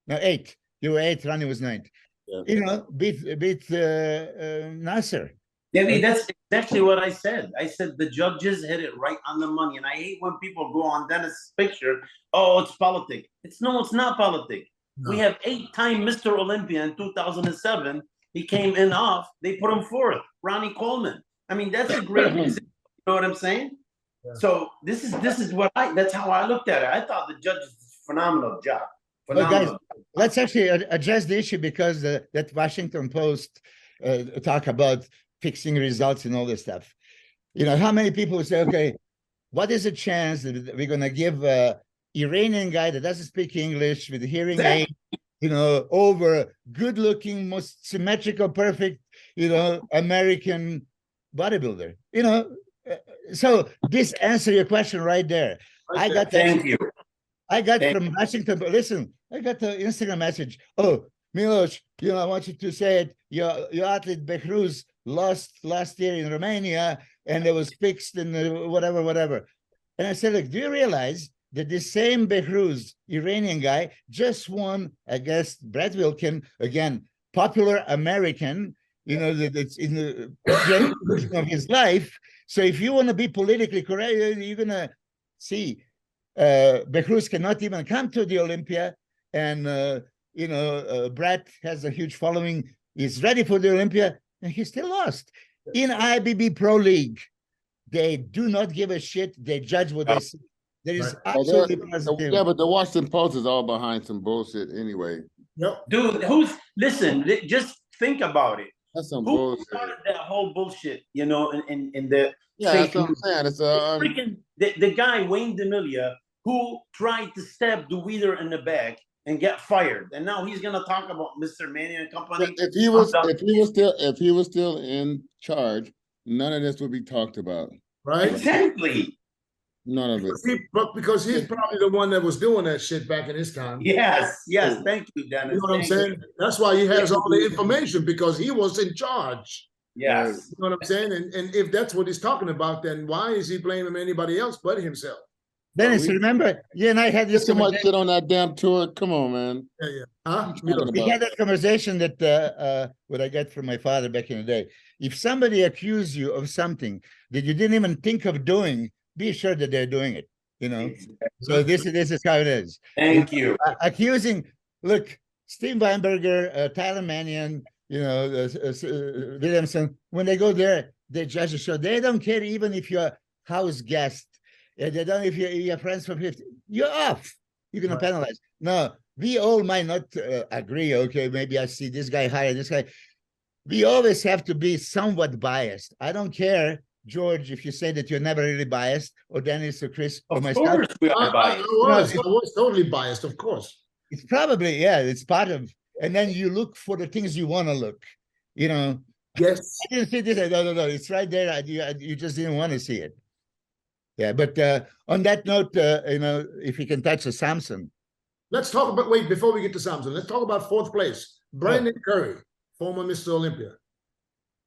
No, 8th. You were 8th, Ronnie was 9th. Yeah. You know, beat Nasser. Debbie, that's exactly what I said. I said the judges hit it right on the money. And I hate when people go on Dennis' picture, oh, it's politics. It's not politics. No. We have 8-time Mr. Olympia in 2007. He came in off. They put him 4th. Ronnie Coleman. I mean, that's a great example. You know what I'm saying? Yeah. So this is what that's how I looked at it. I thought the judges did a phenomenal job. Phenomenal. Well, guys, let's actually address the issue, because that Washington Post talk about fixing results and all this stuff. You know, how many people say, okay, what is the chance that we're going to give an Iranian guy that doesn't speak English with a hearing aid, you know, over good-looking, most symmetrical, perfect, you know, American bodybuilder? You know, so this answers your question right there. I got from Washington. Listen, I got the Instagram message. Oh, Milos, you know, I want you to say it. Your athlete Behruz lost last year in Romania, and it was fixed and whatever. And I said, look, do you realize that this same Behruz, Iranian guy, just won against Brett Wilkin, again, popular American, you know, that's in the generation of his life. So if you want to be politically correct, you're going to see Behruz cannot even come to the Olympia. And, you know, Brett has a huge following. He's ready for the Olympia, and he still lost. In IBB Pro League, they do not give a shit. They judge what they see. There is absolutely positive. Yeah, but the Washington Post is all behind some bullshit anyway. Yep. Dude, listen, just think about it. That's some Who bullshit. started that whole bullshit, you know, in the that's what I'm saying. It's freaking the guy, Wayne DeMilia, who tried to stab DeWeeder in the back and get fired, and now he's gonna talk about Mr. Mania and company. If he was still in charge, none of this would be talked about. Right? Exactly. None of it. Because he's probably the one that was doing that shit back in his time. Yes. Thank you, Dennis. You know what I'm saying? That's why he has all the information, because he was in charge. Yes. You know what I'm saying? And if that's what he's talking about, then why is he blaming anybody else but himself? Dennis, remember, you and I had this There's so much conversation. shit on that damn tour. Come on, man. Yeah, yeah. Huh? What you talking We about? had that conversation that what I got from my father back in the day. If somebody accused you of something that you didn't even think of doing, be sure that they're doing it. You know. So this is how it is. Thank you. Accusing, look, Steve Weinberger, Tyler Mannion, you know, Williamson. When they go there, they judge the show. They don't care even if you're a house guest. They don't if you're friends for 50. You're off. You're gonna penalize. No. We all might not agree. Okay, maybe I see this guy higher, this guy. We always have to be somewhat biased. I don't care, George, if you say that you're never really biased, or Dennis, or Chris, or myself. Of course we are biased. I was totally biased, of course. It's probably, yeah, it's part of, and then you look for the things you want to look, you know. Yes. I didn't see this. No, it's right there. You just didn't want to see it. Yeah, but on that note, you know, if you can touch the Samson. Let's talk about, wait, before we get to Samson, let's talk about fourth place. Brandon Curry, former Mr. Olympia.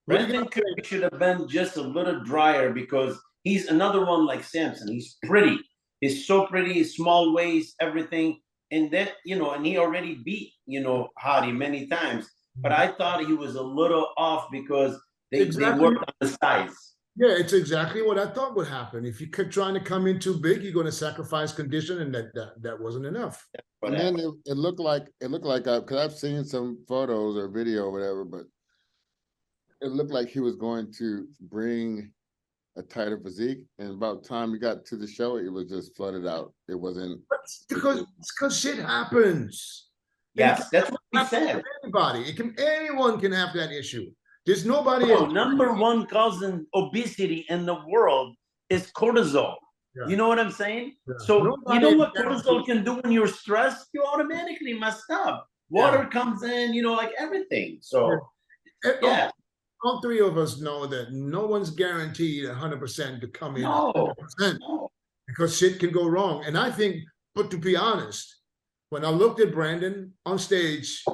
Brandon Curry should have been just a little drier because he's another one like Samson. He's pretty. He's so pretty, his small waist, everything. And that, you know, and he already beat, you know, Hadi many times. But I thought he was a little off because they worked on the size. Yeah, it's exactly what I thought would happen. If you kept trying to come in too big, you're going to sacrifice condition, and that wasn't enough. And then it looked like because I've seen some photos or video or whatever, but it looked like he was going to bring a tighter physique, and about the time he got to the show, it was just flooded out. It wasn't because shit happens. Yes, that's what we said. Anyone can have that issue. There's nobody else. Number one cause of obesity in the world is cortisol. Yeah. You know what I'm saying? Yeah. So you know what cortisol can do when you're stressed? You automatically messed up. Water comes in, you know, like everything. So yeah. All three of us know that no one's guaranteed 100% to come in 100%, because shit can go wrong. And I think, but to be honest, when I looked at Brandon on stage,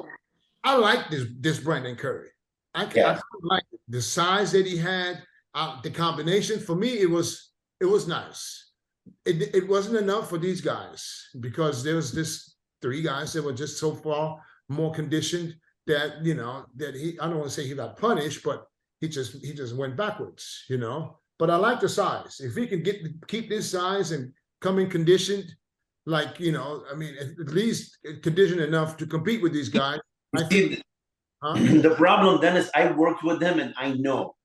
I like this Brandon Curry. I like the size that he had, the combination. For me, it was nice. It wasn't enough for these guys because there was this 3 guys that were just so far more conditioned that, you know, that I don't want to say he got punished, but he just went backwards, you know. But I like the size. If he can keep this size and come in conditioned, like, you know, I mean, at least conditioned enough to compete with these guys. I think. The problem, Dennis, I worked with him and I know.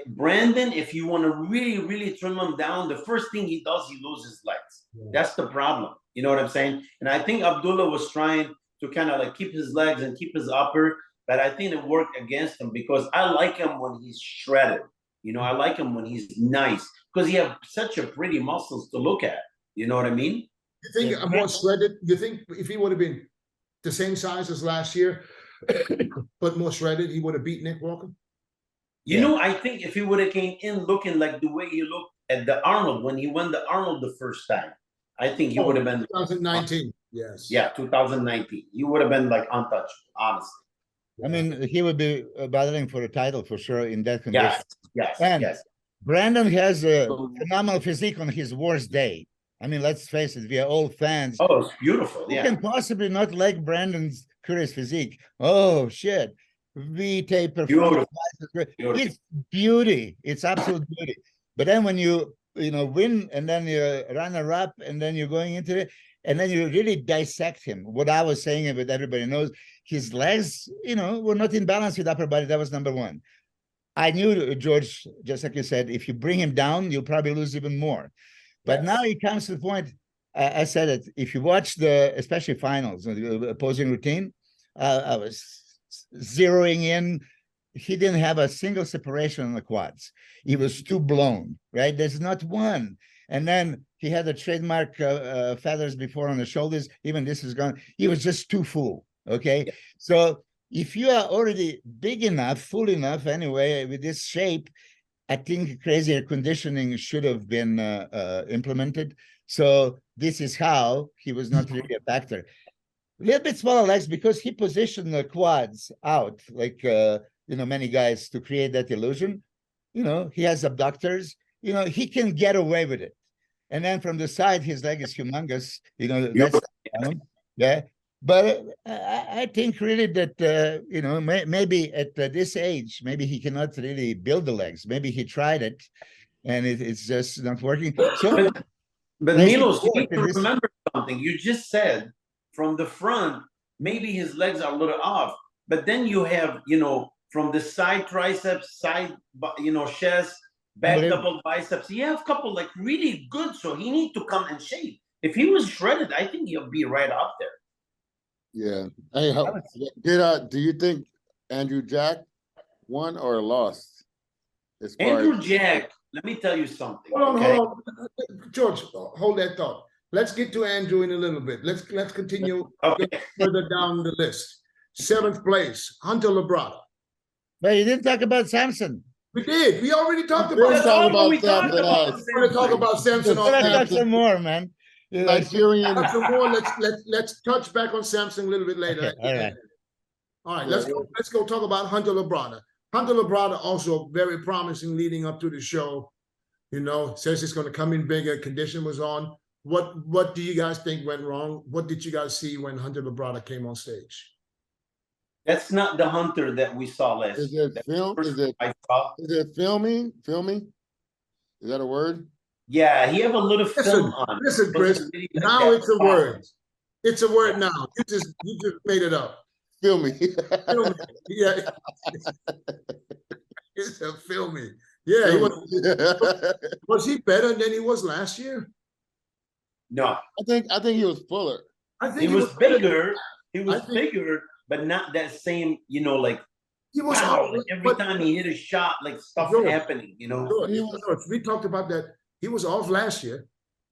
Brandon, if you want to really, really trim him down, the first thing he does, he loses legs. Yeah. That's the problem. You know what I'm saying? And I think Abdullah was trying to kind of like keep his legs and keep his upper, but I think it worked against him because I like him when he's shredded. You know, I like him when he's nice because he has such a pretty muscles to look at. You know what I mean? You think I'm more shredded? You think if he would have been the same size as last year, but more shredded, he would have beat Nick Walker? You know, I think if he would have came in looking like the way he looked at the Arnold, when he won the Arnold the first time, I think he would have been 2019. Yes. Yeah, 2019. He would have been like untouchable, honestly. I mean, he would be battling for a title for sure in that condition. Yes. Brandon has a phenomenal physique on his worst day. I mean, let's face it, we are all fans. Oh, it's beautiful. You can possibly not like Brandon's Curry's physique. Oh, shit. V-tape performance. It's beauty. It's absolute beauty. But then when you win and then you're runner-up and then you're going into it and then you really dissect him. What I was saying, but everybody knows, his legs, were not in balance with upper body. That was number one. I knew, George, just like you said, if you bring him down, you'll probably lose even more. But now he comes to the point, I said it, if you watch especially finals, the opposing routine, I was zeroing in. He didn't have a single separation on the quads. He was too blown, right? There's not one. And then he had the trademark feathers before on the shoulders. Even this is gone. He was just too full, okay? So if you are already big enough, full enough anyway, with this shape, I think crazier conditioning should have been implemented. So this is how he was not really a factor. A little bit smaller legs because he positioned the quads out like, many guys to create that illusion. He has abductors. He can get away with it. and then from the side, his leg is humongous. You know, You're- that's yeah. But I think really that you know, maybe at this age, maybe he cannot really build the legs. Maybe he tried it, and it's just not working. So, but Nice Milos, you report, need to and this- remember something. You just said from the front, maybe his legs are a little off, but then you have, you know, from the side triceps, side, you know, chest, back double biceps. You have a couple like really good. So he need to come in shape. If he was shredded, I think he'll be right up there. Yeah. Hey, do you think Andrew Jack won or lost? As far Andrew as- Jack, let me tell you something. Hold on, okay? hold on. George, hold that thought. Let's get to Andrew in a little bit. Let's continue Okay. further down the list. 7th place, Hunter Labrada. but you didn't talk about Samson. We did. We already talked We're about That's that. talking all about we talked Samson about. Ash. We're going to talk about Samson Let's on talk that. some more, man. You know, Nigerian. Some more. Let's touch back on Samson a little bit later. Okay, all right. All right, Yeah, let's go talk about Hunter Labrada. Hunter Labrada also very promising leading up to the show. You know, says it's going to come in bigger. Condition was on. What do you guys think went wrong? What did you guys see when Hunter Labrada came on stage? That's not the Hunter that we saw last Is year. it That's film? the Is first it I saw. filming? Filming? Is that a word? Yeah, he have a little film on. Listen, It Chris. wasn't really like Now that it's a word. It's a word now. You just made it up. Filming. Yeah, it's a filming. Yeah, he was he better than he was last year? No, I think he was fuller. I think he was bigger. He was I think- bigger, but not that same, you know, like He was wow, like every but- time he hit a shot, like stuff George, happening, you know. George, we talked about that. He was off last year.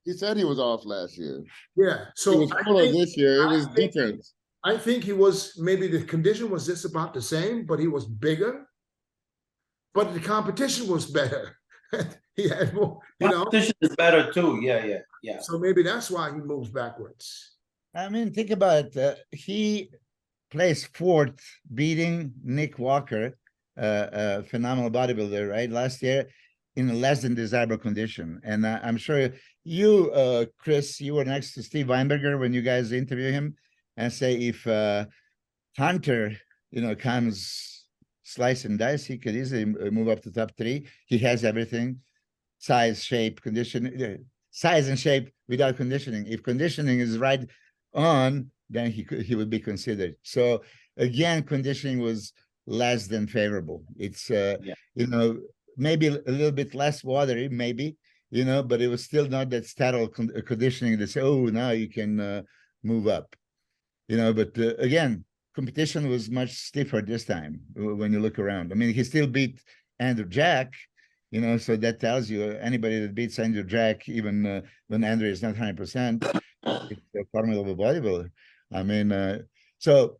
He said he was off last year. Yeah, so He was I fuller think- this year. It I was think- different. I think he was maybe the condition was just about the same, but he was bigger. But the competition was better. He had more, you know. Competition is better too. Yeah. So maybe that's why he moves backwards. I mean, think about it. He placed 4th, beating Nick Walker, a phenomenal bodybuilder, right? Last year in a less than desirable condition. And I'm sure you, Chris, you were next to Steve Weinberger when you guys interview him and say if Hunter, you know, comes slice and dice, he could easily move up to top 3. He has everything, size, shape, condition, size and shape without conditioning. If conditioning is right on, then he would be considered. So again, conditioning was less than favorable. It's you know, maybe a little bit less watery, maybe, you know, but it was still not that sterile conditioning to say, oh, now you can move up, you know. But again, competition was much stiffer this time when you look around. I mean, he still beat Andrew Jack, you know, so that tells you anybody that beats Andrew Jack, even when Andrew is not 100%, it's a formidable bodybuilder. I mean, so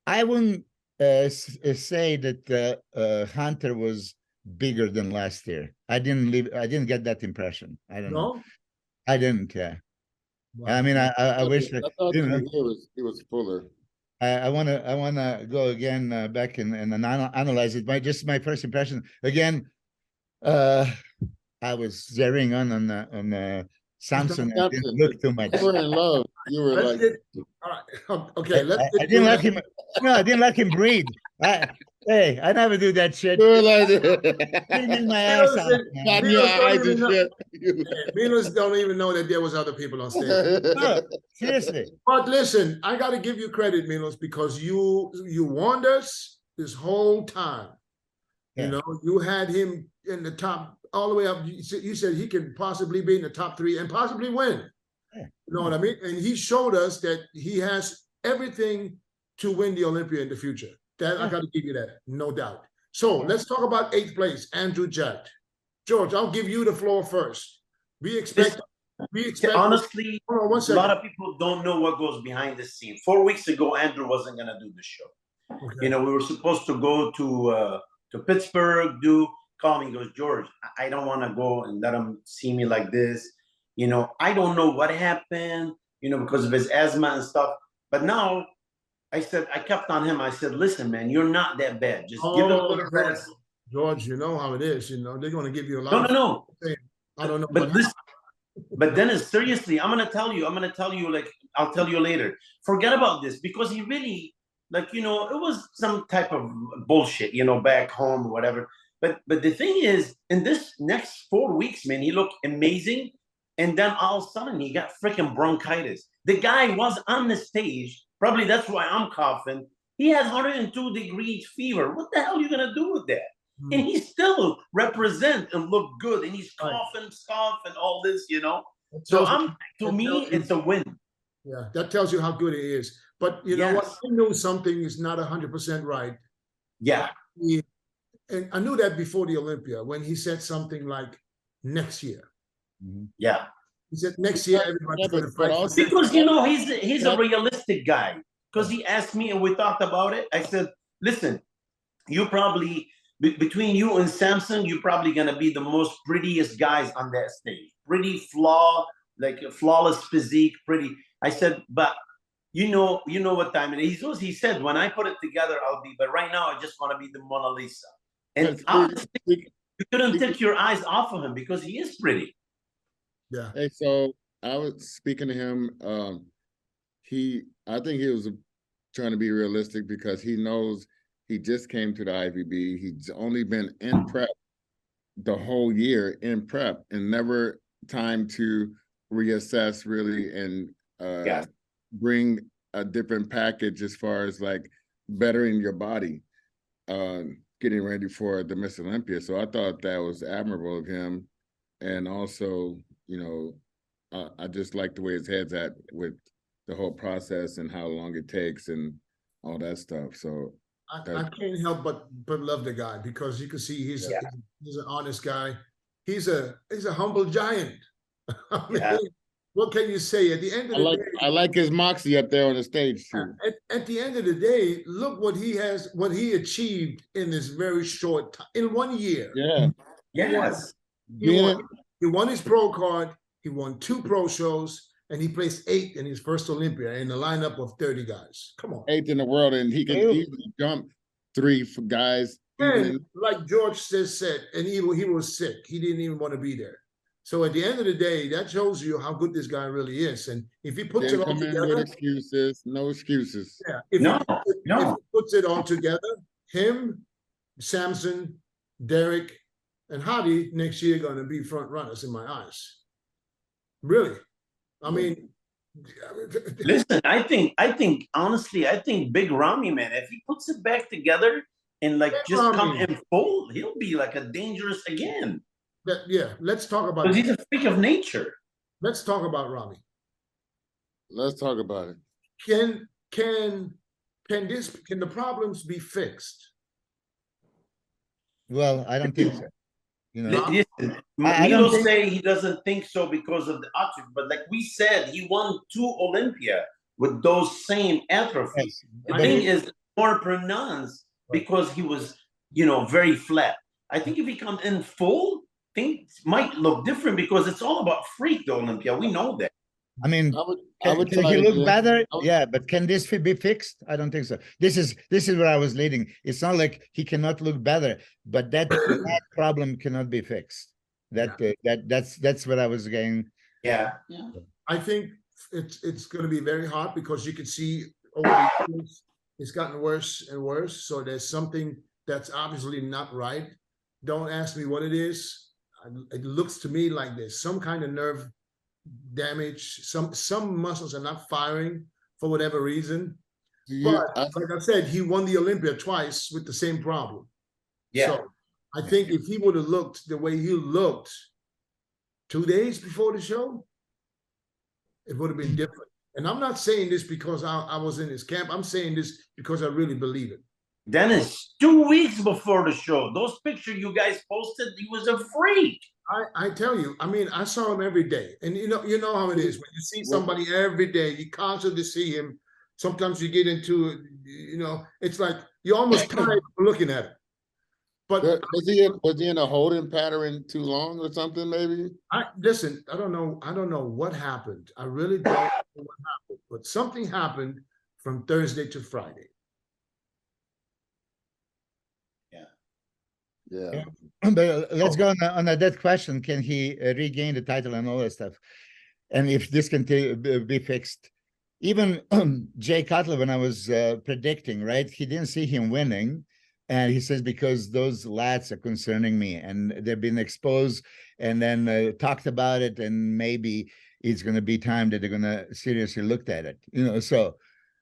I wouldn't say that Hunter was bigger than last year. I didn't get that impression. I don't know. I didn't. Yeah. Wow. I mean, I wish I thought you know. he was fuller. I wanna go again back and analyze it. My first impression again. I was zeroing on Samson. I didn't look too much. You were in love. You were Let's like, get, all right. Okay, I didn't let him. No, I didn't let him breathe. Hey, I never do that shit. you were like, Cleaning my ass out, man. Cotton your eyes and shit. Milos don't even know that there was other people on stage. No, seriously. But listen, I got to give you credit, Milos, because you warned us this whole time. Yeah. You know, you had him in the top all the way up. You said he could possibly be in the top 3 and possibly win. Yeah. You know what I mean? And he showed us that he has everything to win the Olympia in the future. That I got to give you that, no doubt. So let's talk about 8th place, Andrew Jack. George, I'll give you the floor first. We expect. Honestly, Hold on, one a second. lot of people don't know what goes behind the scene. 4 weeks ago, Andrew wasn't gonna do the show. Okay. You know, we were supposed to go to Pittsburgh. Call me, he goes, George, I don't want to go and let him see me like this. You know, I don't know what happened. You know, because of his asthma and stuff. But now, I kept on him. I said, listen, man, you're not that bad. Just give him a little rest. George, you know how it is. You know they're going to give you a lot. No. I don't know. But But Dennis, seriously, I'm gonna tell you, like, I'll tell you later. Forget about this, because he really, like, it was some type of bullshit, back home or whatever. But the thing is, in this next 4 weeks, man, he looked amazing. And then all of a sudden he got freaking bronchitis. The guy was on the stage. Probably that's why I'm coughing. He had 102 degrees fever. What the hell are you gonna do with that? And he still represent and look good, and he's coughing stuff and all this, So to me, it's a win. Yeah, that tells you how good it is. But you know what? I know something is not 100% right. Yeah. And I knew that before the Olympia when he said something like next year. Yeah. He said next year everybody's going to fight. Because he's a realistic guy. Because he asked me and we talked about it. I said, listen, you probably between you and Samson, you're probably gonna be the most prettiest guys on that stage. Pretty like a flawless physique, pretty. I said, but you know what time it is. He said, when I put it together, I'll be. But right now, I just want to be the Mona Lisa. And honestly, you couldn't take your eyes off of him because he is pretty. Yeah. Hey, so I was speaking to him. I think he was trying to be realistic because he knows he just came to the IFBB. He's only been in prep the whole year in prep and never time to reassess really and bring a different package as far as like bettering your body, getting ready for the Miss Olympia. So I thought that was admirable of him. And also, I just like the way his head's at with the whole process and how long it takes and all that stuff. So I can't help but love the guy because you can see he's an honest guy. He's a humble giant. I mean, what can you say? At the end of the day, I like his moxie up there on the stage too. At the end of the day, look what he achieved in this very short time, in 1 year. Yeah. Yes. He won his pro card. He won 2 pro shows. And he placed 8th in his first Olympia in a lineup of 30 guys. Come on. 8th in the world, and he can easily jump 3 for guys. And like George said, and he was sick. He didn't even want to be there. So at the end of the day, that shows you how good this guy really is. And if he puts it all together, with excuses, no excuses. Yeah. If he puts it all together, him, Samson, Derek, and Hadi next year are going to be front runners in my eyes. Really. I mean, listen, I think honestly, I think Big Ramy, man, if he puts it back together and like just come in full, he'll be like a dangerous again. Let's talk about because he's a freak of nature. Let's talk about Ramy. Let's talk about it. Can the problems be fixed? Well, I don't think so. Listen, Milo say he doesn't think so because of the atrophy, but like we said, he won 2 Olympia with those same atrophies. The thing is more pronounced because he was, very flat. I think if he comes in full, things might look different because it's all about freak, the Olympia. We know that. I mean, can he look better? Yeah, but can this be fixed? I don't think so. This is where I was leading. It's not like he cannot look better, but that problem cannot be fixed. That's what I was getting. Yeah. I think it's going to be very hard because you can see over the years it's gotten worse and worse. So there's something that's obviously not right. Don't ask me what it is. It looks to me like there's some kind of nerve damage. Some muscles are not firing for whatever reason. But like I said, he won the Olympia twice with the same problem. Yeah. So I think if he would have looked the way he looked 2 days before the show, it would have been different. And I'm not saying this because I was in his camp. I'm saying this because I really believe it. Dennis, 2 weeks before the show, those pictures you guys posted, he was a freak. I tell you, I mean, I saw him every day. And you know how it is. When you see somebody every day, you constantly see him. Sometimes you get into, it's like you're almost tired of looking at it. But was he in a holding pattern too long or something, maybe? Listen, I don't know what happened. I really don't know what happened. But something happened from Thursday to Friday. Yeah. But let's go on that question. Can he regain the title and all that stuff? And if this can be fixed. Even Jay Cutler, when I was predicting, right, he didn't see him winning. And he says, because those lats are concerning me and they've been exposed, and then talked about it, and maybe it's going to be time that they're going to seriously look at it. So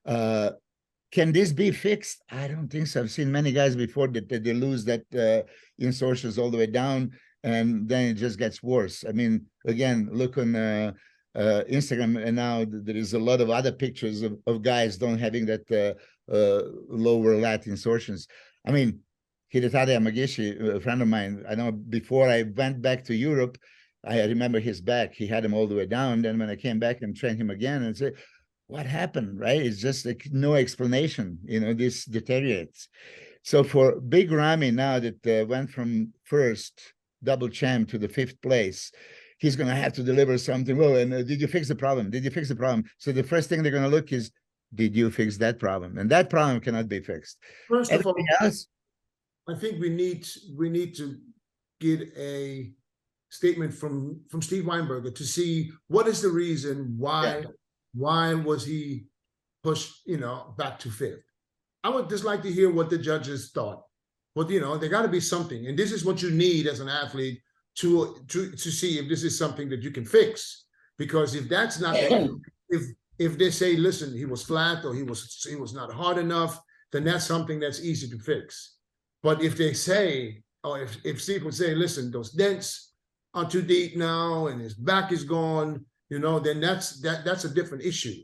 can this be fixed? I don't think so. I've seen many guys before that they lose that insertions all the way down, and then it just gets worse. I mean, again, look on Instagram, and now there is a lot of other pictures of guys don't having that lower lat insertions. I mean, Hidetade Yamagishi, a friend of mine, I know before I went back to Europe, I remember his back. He had him all the way down. Then when I came back and trained him again, and said, what happened, right? It's just like no explanation, this deteriorates. So for Big Ramy now that went from first double champ to the 5th place, he's going to have to deliver something. Oh, and did you fix the problem? Did you fix the problem? So the first thing they're going to look is, did you fix that problem? And that problem cannot be fixed. First of all, else, I think we need to get a statement from Steve Weinberger to see what is the reason why was he pushed back to 5th. I would just like to hear what the judges thought. But there got to be something, and this is what you need as an athlete to see if this is something that you can fix. Because if that's not if they say, listen, he was flat or he was not hard enough, then that's something that's easy to fix. But if they say, or if Steve would say, listen, those dents are too deep now and his back is gone, then that's a different issue,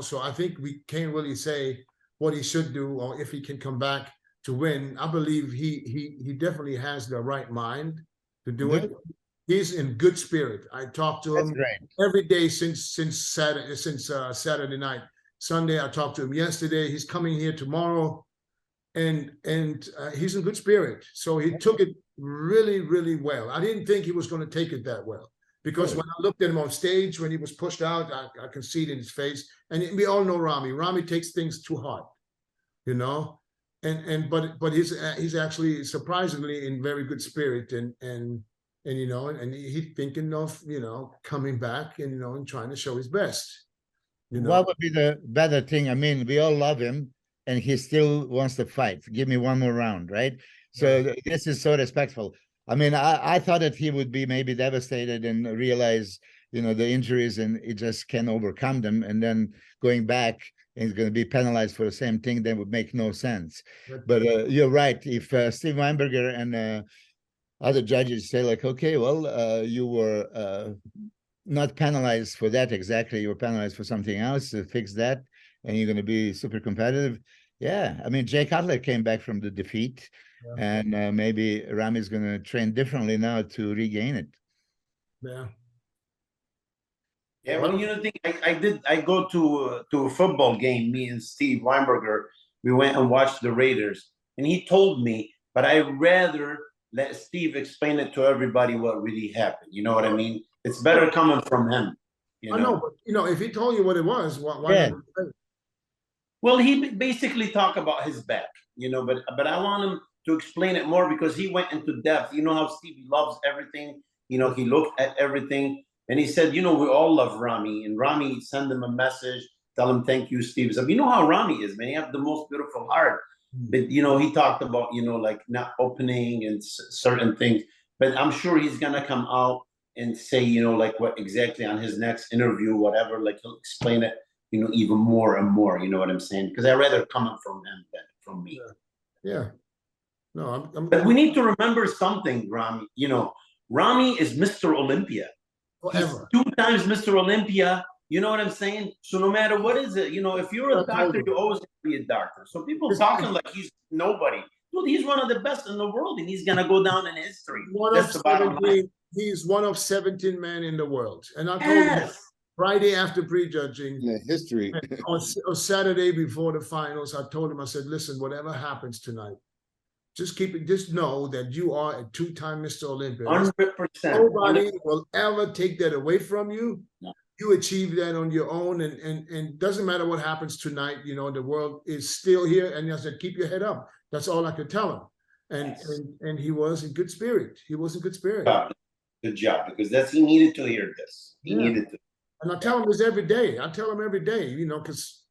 So I think we can't really say what he should do or if he can come back to win. I believe he definitely has the right mind to do it. He's in good spirit. I talked to him every day since Saturday night. Sunday, I talked to him yesterday. He's coming here tomorrow, and he's in good spirit. So he took it really, really well. I didn't think he was going to take it that well, because when I looked at him on stage, when he was pushed out, I can see it in his face. And we all know Ramy. Ramy takes things too hard, But he's actually surprisingly in very good spirit, and he's thinking of coming back and trying to show his best. What would be the better thing? I mean, we all love him, and he still wants to fight. Give me one more round, right? So this is so respectful. I mean, I thought that he would be maybe devastated and realize the injuries, and he just can't overcome them, and then going back and he's going to be penalized for the same thing, that would make no sense. But you're right. If Steve Weinberger and other judges say like, okay, well, you were not penalized for that exactly. You were penalized for something else. To fix that, and you're going to be super competitive. Yeah, I mean, Jay Cutler came back from the defeat, and maybe Ramy's going to train differently now to regain it. Yeah. Yeah, well, I go to a football game. Me and Steve Weinberger, we went and watched the Raiders, and he told me, but I rather let Steve explain it to everybody what really happened. You know what I mean? It's better coming from him. I know, but if he told you what it was, why not? Well, he basically talked about his back, but I want him to explain it more, because he went into depth. You know how Steve loves everything. He looked at everything, and he said, we all love Ramy, and Ramy send him a message, tell him thank you, Steve. So you know how Ramy is, man. He have the most beautiful heart. But he talked about like not opening and certain things. But I'm sure he's gonna come out and say like what exactly on his next interview, whatever. Like he'll explain it, even more and more. You know what I'm saying? Because I rather coming from him than from me. Yeah. No, But we need to remember something, Ramy. Ramy is Mr. Olympia. Forever. He's 2 times Mr. Olympia. You know what I'm saying? So no matter what is it, if you're a doctor, you always have to be a doctor. So people talking like he's nobody. Dude, he's one of the best in the world, and he's gonna go down in history. That's the bottom line. He's one of 17 men in the world. And I told him Friday after prejudging, history on Saturday before the finals, I told him, I said, listen, whatever happens tonight, just know that you are a 2-time Mr. Olympia. 100%. Nobody will ever take that away from you. No. You achieve that on your own, and doesn't matter what happens tonight. The world is still here, and I said, keep your head up. That's all I could tell him. and he was in good spirit. He was in good spirit. Good job, because he needed to hear this. He needed to. And I tell him this every day. I tell him every day, you know, because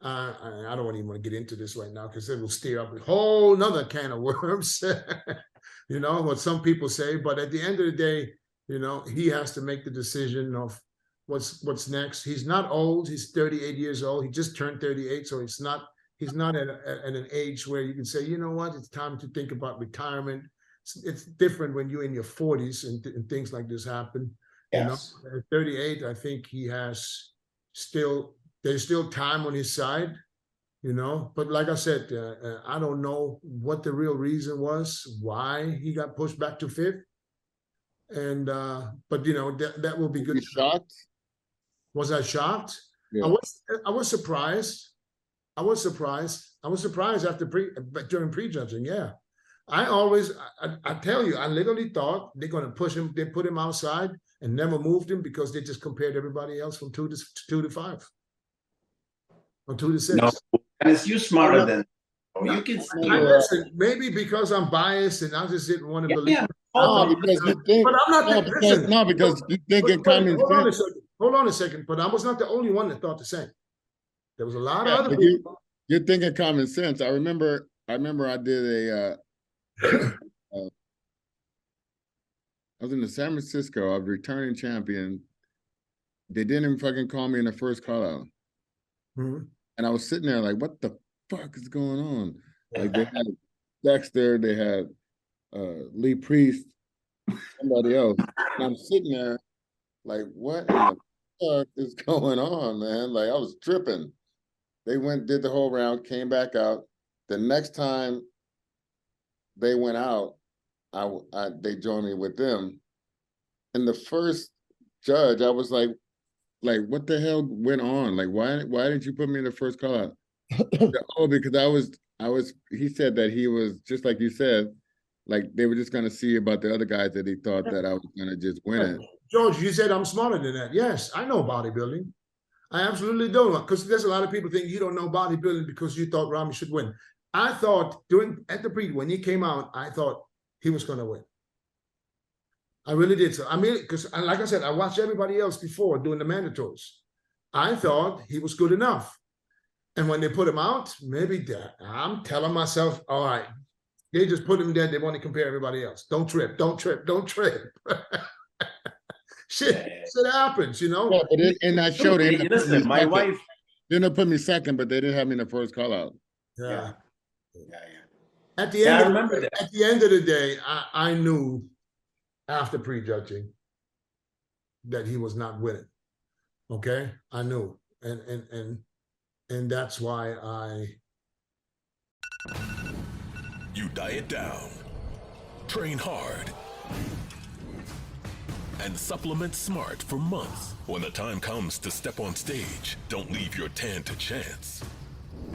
I don't even want to get into this right now because it will stir up a whole nother can of worms, you know, what some people say. But at the end of the day, you know, he has to make the decision of what's next. He's not old. He's 38 years old. He just turned 38. So he's not at an age where you can say, you know what, it's time to think about retirement. It's different when you're in your 40s and things like this happen. Yes. You know, at 38, I think he has there's still time on his side, you know. But like I said, I don't know what the real reason was, why he got pushed back to 5th. And but you know, that will be good. You shocked? Was I shocked? Yeah. I was surprised. I was surprised during prejudging. Yeah. I tell you, I literally thought they're going to push him. They put him outside and never moved him because they just compared everybody else from 2 to 5 or 2 to 6. No, Dennis, you're smarter than you can see. Listen, maybe because I'm biased and I just didn't want to believe. No, because you think. But I'm not. Because you think in common sense. Hold on a second. But I was not the only one that thought the same. There was a lot of other people. You're thinking common sense. I remember I did a. I was in San Francisco. I was returning champion. They didn't even fucking call me in the first call out. Mm-hmm. And I was sitting there like, what the fuck is going on? Like they had Dexter, they had Lee Priest, somebody else. And I'm sitting there like, what in the fuck is going on, man? Like I was tripping. They did the whole round, came back out. The next time they went out, they joined me with them. And the first judge, I was like, what the hell went on? Like, why didn't you put me in the first call out? Oh, because I was, he said that he was, just like you said, like they were just going to see about the other guys that he thought that I was going to just win it. George, you said I'm smarter than that. Yes, I know bodybuilding. I absolutely don't, because there's a lot of people think you don't know bodybuilding because you thought Ramy should win. I thought at the pre, when he came out, I thought he was going to win. I really did. So I mean, because like I said, I watched everybody else before doing the mandatories. I thought he was good enough. And when they put him out, maybe I'm telling myself, all right, they just put him there. They want to compare everybody else. Don't trip, don't trip, don't trip. Shit happens, you know. Yeah, but and I showed it. Listen, my wife didn't put me second, but they didn't have me in the first call out. Yeah. At the end of the day, I knew after prejudging that he was not winning. Okay, I knew, and that's why You diet down, train hard, and supplement smart for months. When the time comes to step on stage, don't leave your tan to chance.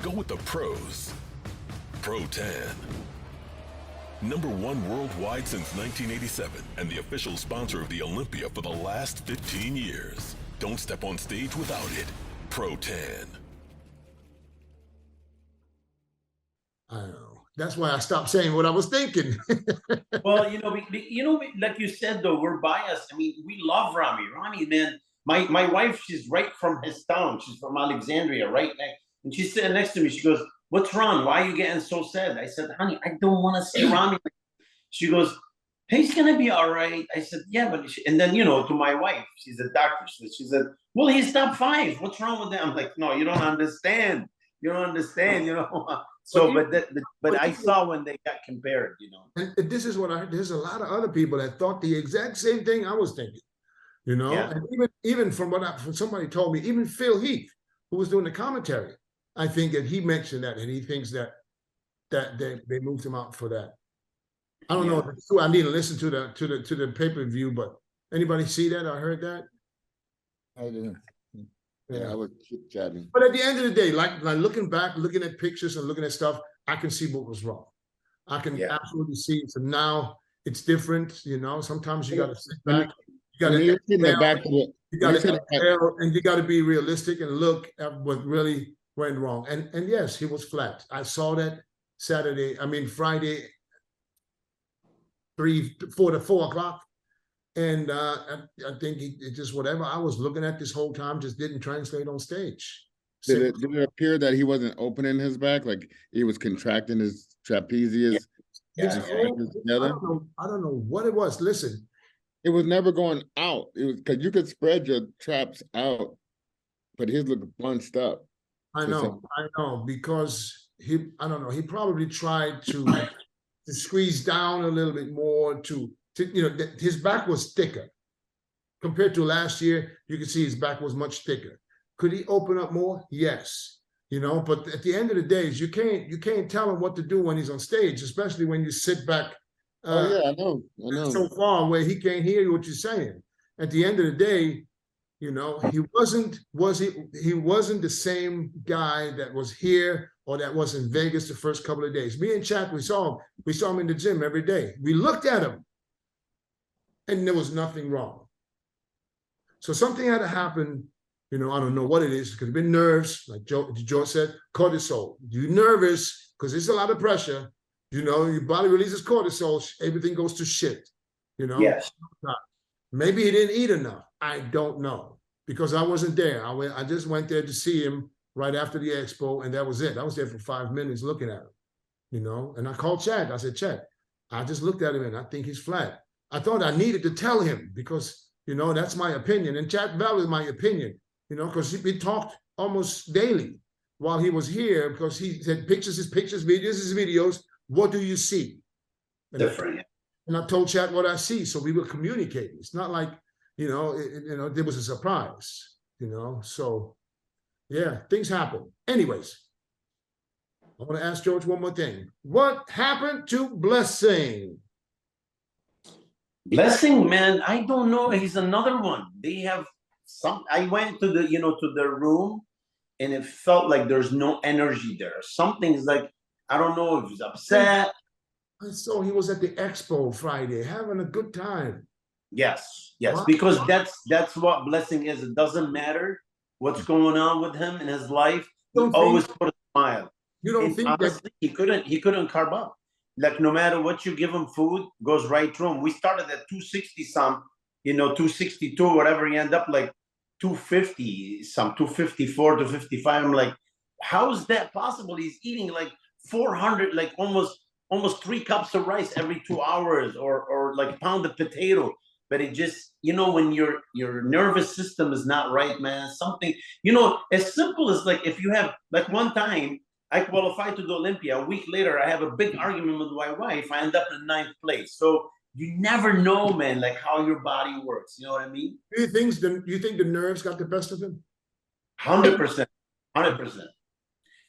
Go with the pros. Pro Tan. #1 worldwide since 1987 and the official sponsor of the Olympia for the last 15 years. Don't step on stage without it. Pro Tan. I don't know. That's why I stopped saying what I was thinking. Well, like you said, though, we're biased. I mean, we love Ramy. Ramy, man, my wife, she's right from his town. She's from Alexandria, right? And she's sitting next to me. She goes, "What's wrong? Why are you getting so sad?" I said, "Honey, I don't want to see Ramy." She goes, "He's going to be all right." I said, "Yeah, but..." And then, to my wife, she's a doctor. She said, "Well, he's top 5. What's wrong with that?" I'm like, "No, you don't understand. You don't understand, So, but I saw when they got compared, And this is what there's a lot of other people that thought the exact same thing I was thinking, Yeah. And even from somebody told me, even Phil Heath, who was doing the commentary, I think that he mentioned that, and he thinks that they moved him out for that. I don't know if it's true. I need to listen to the pay-per-view, but anybody see that or heard that? I didn't. Yeah, I was chatting. But at the end of the day, like looking back, looking at pictures and looking at stuff, I can see what was wrong. I can absolutely see it. So now it's different, Sometimes you got to sit back. You got to and you got to be realistic and look at what really went wrong. And yes, he was flat. I saw that Friday 4 o'clock. And I think it just whatever I was looking at this whole time just didn't translate on stage. Did it appear that he wasn't opening his back, like he was contracting his trapezius? I don't know what it was. Listen, it was never going out. It was because you could spread your traps out, but his looked bunched up. I know, because I don't know, he probably tried to squeeze down a little bit more to his back was thicker compared to last year. You can see his back was much thicker. Could he open up more? Yes. But at the end of the day, you can't tell him what to do when he's on stage, especially when you sit back. I know. So far where he can't hear what you're saying. At the end of the day, he wasn't the same guy that was here or that was in Vegas the first couple of days. Me and Chad, we saw him in the gym every day. We looked at him, and there was nothing wrong. So something had to happen. I don't know what it is. It could have been nerves, like George said, cortisol. You're nervous because there's a lot of pressure. Your body releases cortisol. Everything goes to shit. Yes. Maybe he didn't eat enough. I don't know because I wasn't there. I just went there to see him right after the expo, and that was it. I was there for 5 minutes looking at him, And I called Chad. I said, Chad, I just looked at him and I think he's flat. I thought I needed to tell him because, that's my opinion. And Chad valued my opinion, because we talked almost daily while he was here because he said pictures, videos. What do you see? Different. And I told Chad what I see, so we were communicating. It's not like, there was a surprise, So, yeah, things happen. Anyways, I want to ask George one more thing. What happened to Blessing? Blessing, man, I don't know. He's another one. They have I went to the room, and it felt like there's no energy there. Something's like, I don't know if he's upset. I saw he was at the expo Friday having a good time. Yes, because that's what Blessing is. It doesn't matter what's going on with him in his life. He always put a smile. You don't think honestly, he couldn't carb up. Like no matter what you give him, food goes right through him. We started at 260 some, 262, whatever. He end up like 250 some, 254 to 55. I'm like, how is that possible? He's eating like 400, like almost 3 cups of rice every 2 hours, or like a pound of potato. But it just, when your nervous system is not right, man, something, as simple as like, if you have, like one time I qualified to the Olympia, a week later, I have a big argument with my wife. I end up in 9th place. So you never know, man, like how your body works. You know what I mean? Do you think the nerves got the best of him? 100%. 100%.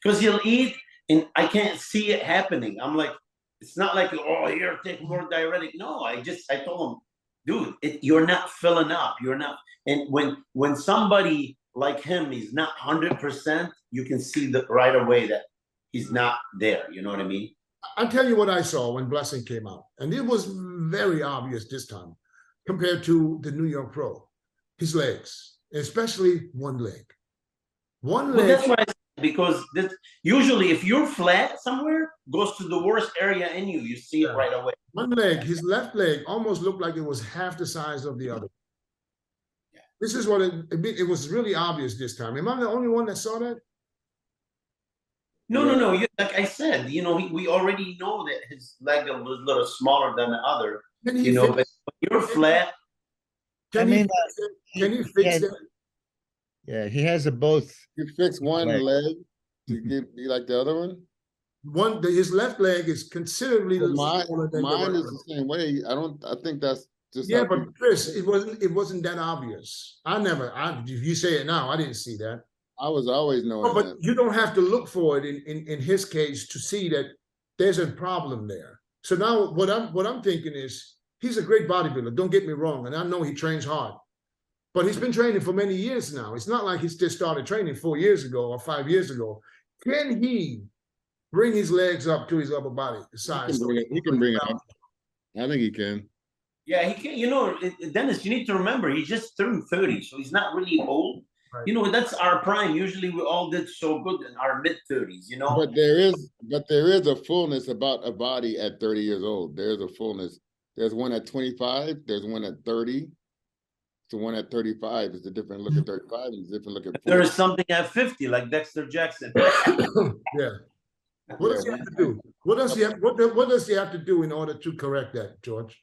Because he'll eat and I can't see it happening. I'm like, it's not like, oh, here, take more diuretic. No, I told him, dude, you're not filling up. You're not. And when somebody like him is not 100%, you can see right away that he's not there. You know what I mean? I'll tell you what I saw when Blessing came out. And it was very obvious this time compared to the New York Pro. His legs, especially one leg. One leg. That's why I said, because usually if you're flat somewhere, goes to the worst area in you. You see it right away. One leg, his left leg almost looked like it was half the size of the other. Yeah. This is what it was really obvious this time. Am I the only one that saw that? No. Like I said, we already know that his leg was a little smaller than the other. But when you're flat. Can you fix that? Yeah, he has a both. You fix one leg to be like the other one. His left leg is considerably smaller than mine is the same way. I think that's just but Chris, it wasn't that obvious. If you say it now, I didn't see that. I was always knowing but that. You don't have to look for it in his case to see that there's a problem there. So now what I'm thinking is he's a great bodybuilder. Don't get me wrong, and I know he trains hard. But he's been training for many years now. It's not like he's just started training 4 years ago or 5 years ago. Can he bring his legs up to his upper body size? He can bring it up. I think he can. Yeah, he can. Dennis, you need to remember, he just turned 30, so he's not really old. Right. That's our prime. Usually we all did so good in our mid-30s, But there is a fullness about a body at 30 years old. There's a fullness. There's one at 25. There's one at 30. The one at 35 is a different look at 35 and it's a different look at 40. There is something at 50, like Dexter Jackson. Yeah. What does he have to do? What does he have? What does he have to do in order to correct that, George?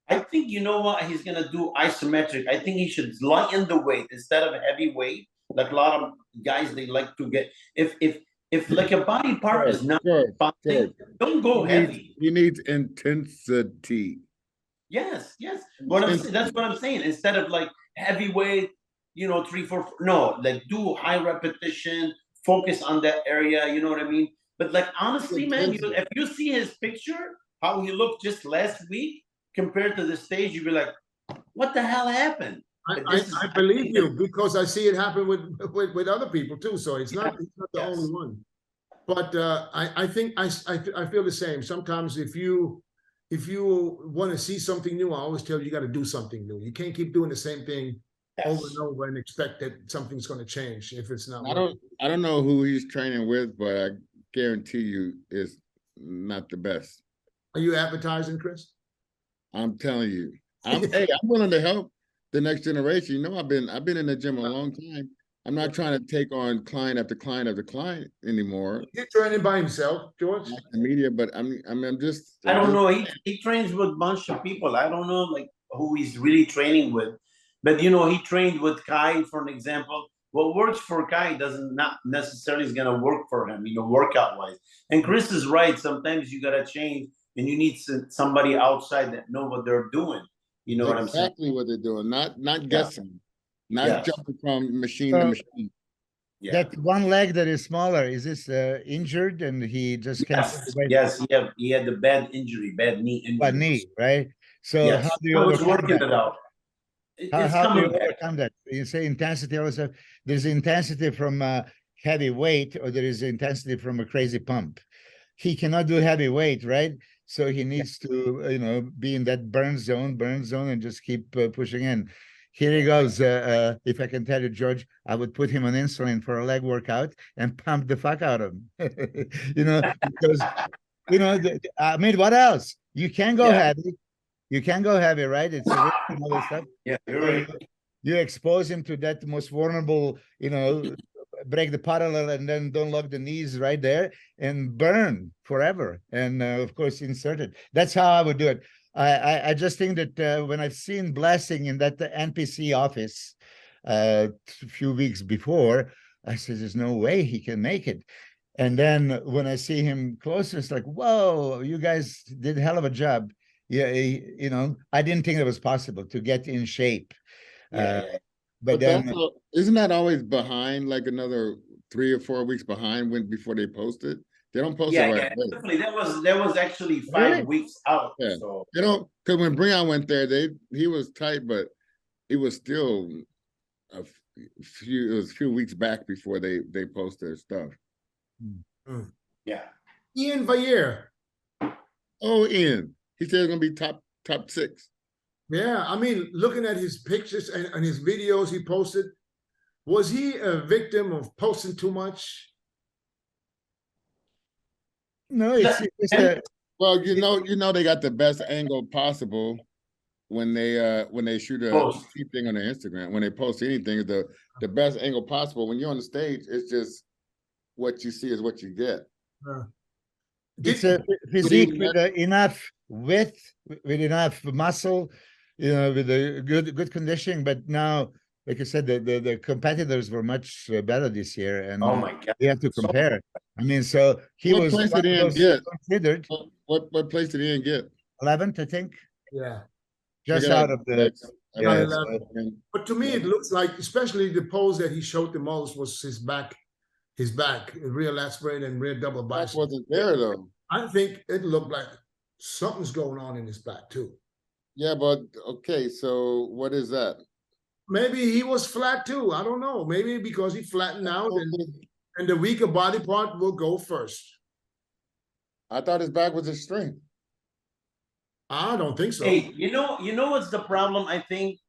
I think you know what he's gonna do isometric. I think he should lighten the weight instead of heavy weight. Like a lot of guys, they like to get if like a body part is not responding, don't go heavy. He needs intensity. Yes, yes. That's what I'm saying. Instead of like heavyweight, 3, 4, no, like do high repetition, focus on that area. You know what I mean? But like honestly, man, if you see his picture, how he looked just last week compared to the stage, you'd be like, what the hell happened? I believe you because I see it happen with other people too. So it's not the only one. But I think I feel the same. Sometimes if you want to see something new, I always tell you, you got to do something new. You can't keep doing the same thing over and over and expect that something's going to change if it's not. I don't know who he's training with, but I guarantee you it's not the best. Are you advertising, Chris? I'm telling you. I'm willing to help the next generation. You know, I've been in the gym a long time. I'm not trying to take on client after client after client anymore. He's training by himself, George. Not the media, but I'm just. I don't know. He trains with a bunch of people. I don't know like who he's really training with, but he trained with Kai, for an example. What works for Kai not necessarily is gonna work for him, workout wise. And Chris is right. Sometimes you gotta change, and you need somebody outside that know what they're doing. You know what I'm saying? Exactly what they're doing. Not guessing. Not jumping from machine to machine. Yeah. That one leg that is smaller, is this injured and he just can't? Yes, he had the bad injury, bad knee injury. Bad knee, right? So how do you overcome that? It out. How do you overcome that? You say intensity also. There's intensity from heavy weight, or there is intensity from a crazy pump. He cannot do heavy weight, right? So he needs to, be in that burn zone, and just keep pushing in. Here he goes. If I can tell you, George, I would put him on insulin for a leg workout and pump the fuck out of him. Because, I mean, what else? You can't go heavy. You can't go heavy, right? It's a risk and all this stuff. Yeah, you're right. You expose him to that most vulnerable, break the parallel and then don't lock the knees right there and burn forever. And of course, insert it. That's how I would do it. I just think that when I've seen Blessing in that NPC office a few weeks before, I said, there's no way he can make it. And then when I see him closer, it's like, whoa, you guys did a hell of a job. Yeah, I didn't think it was possible to get in shape. But then also, isn't that always behind, like another 3 or 4 weeks behind before they post it? They don't post it right away. Definitely. That was actually 5 weeks out. Yeah. So. They don't, because when Breon went there, he was tight, but it was still a few weeks back before they post their stuff. Yeah. Ian Vayer. Oh, Ian. He said it's gonna be top 6. Yeah, I mean, looking at his pictures and his videos he posted, was he a victim of posting too much? No, it's well, they got the best angle possible when they shoot a thing on their Instagram. When they post anything, the best angle possible. When you're on the stage, it's just what you see is what you get. It's a physique with enough width, with enough muscle, with a good conditioning. But now, like I said, the competitors were much better this year, and oh my God, we have to compare. I mean, so he was considered. What place did Ian get? 11th, I think. Yeah, just out of the. Yeah, but to me, it looks like, especially the pose that he showed the most was his back, rear lat spread and rear double bicep. That wasn't there though. I think it looked like something's going on in his back too. Yeah, but okay, so what is that? Maybe he was flat too. I don't know. Maybe because he flattened out and the weaker body part will go first. I thought his back was his strength. I don't think so. Hey, you know what's the problem? I think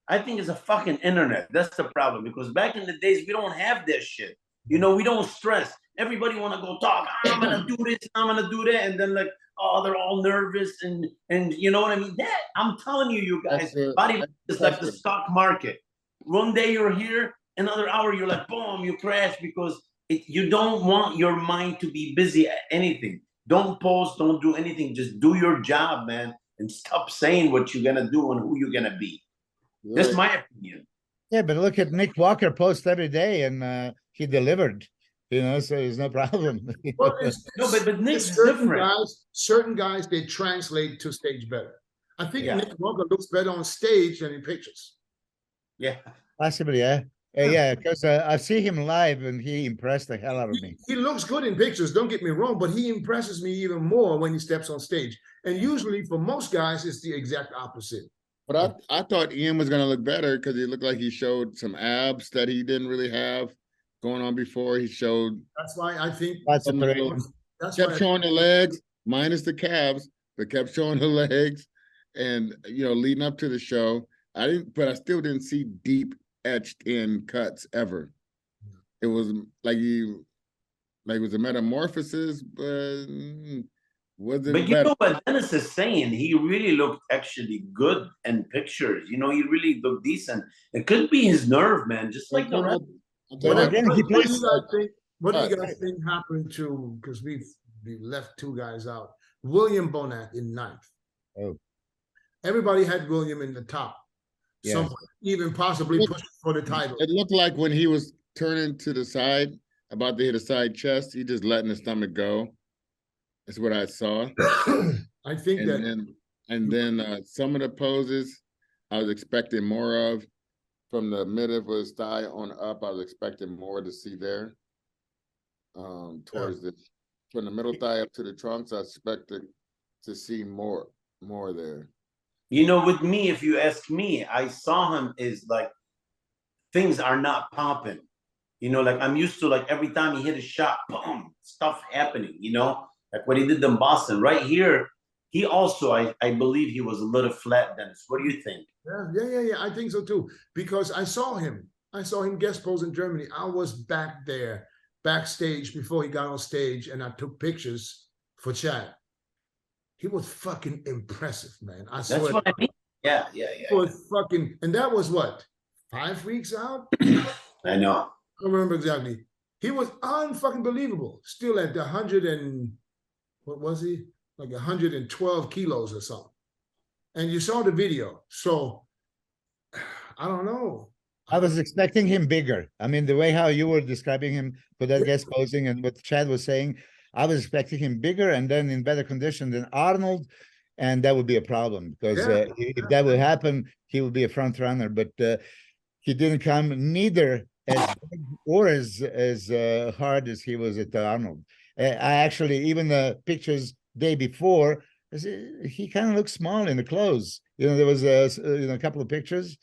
it's a fucking internet. That's the problem, because back in the days we don't have this shit. We don't stress. everybody want to go talk. I'm gonna do this, I'm gonna do that, and then like, oh, they're all nervous and you know what I mean. That I'm telling you, you guys, bodybuilding is like the stock market. One day you're here, another hour you're like, boom, you crash because you don't want your mind to be busy at anything. Don't post, don't do anything. Just do your job, man, and stop saying what you're gonna do and who you're gonna be. Right. That's my opinion. Yeah, but look at Nick Walker post every day, and he delivered. You know, so there's no problem. Well, no, but Nick's certain different. Certain guys, they translate to stage better. I think Nick Walker looks better on stage than in pictures. Yeah, possibly. Yeah, because I see him live, and he impressed the hell out of me. He looks good in pictures. Don't get me wrong, but he impresses me even more when he steps on stage. And usually, for most guys, it's the exact opposite. But I thought Ian was going to look better because he looked like he showed some abs that he didn't really have going on before. He showed. That's why I think that's kept showing the legs minus the calves, but kept showing the legs. And leading up to the show, I still didn't see deep etched in cuts ever. It was like it was a metamorphosis, but wasn't. But you know what Dennis is saying? He really looked actually good in pictures. He really looked decent. It could be his nerve, man. Just like the rest. What do you guys think happened to? Because we left two guys out. William Bonac in 9th. Oh, everybody had William in the top. Yes. Some even possibly pushing for the title. It looked like when he was turning to the side, about to hit a side chest, he just letting his stomach go. That's what I saw. I think then some of the poses I was expecting more of. From the mid of his thigh on up, I was expecting more to see there. From the middle thigh up to the trunks, I expected to see more there. With me, if you ask me, I saw him is like things are not popping. Like I'm used to like every time he hit a shot, boom, stuff happening, like what he did in Boston. Right here, he also, I believe he was a little flat, Dennis. What do you think? Yeah. I think so too. Because I saw him guest pose in Germany. I was back there, backstage before he got on stage, and I took pictures for Chad. He was fucking impressive, man. I swear. That's what I mean. Yeah. He was fucking, and that was what, 5 weeks out? I know. I don't remember exactly. He was unfucking believable. Still at the 100 and what was he? Like 112 kilos or something. And you saw the video. So I don't know. I was expecting him bigger. I mean, the way how you were describing him for that guest posing and what Chad was saying, I was expecting him bigger and then in better condition than Arnold. And that would be a problem because if that would happen, he would be a front runner. But he didn't come neither as big or as hard as he was at Arnold. I actually, even the pictures day before, he kind of looked small in the clothes. There was a couple of pictures.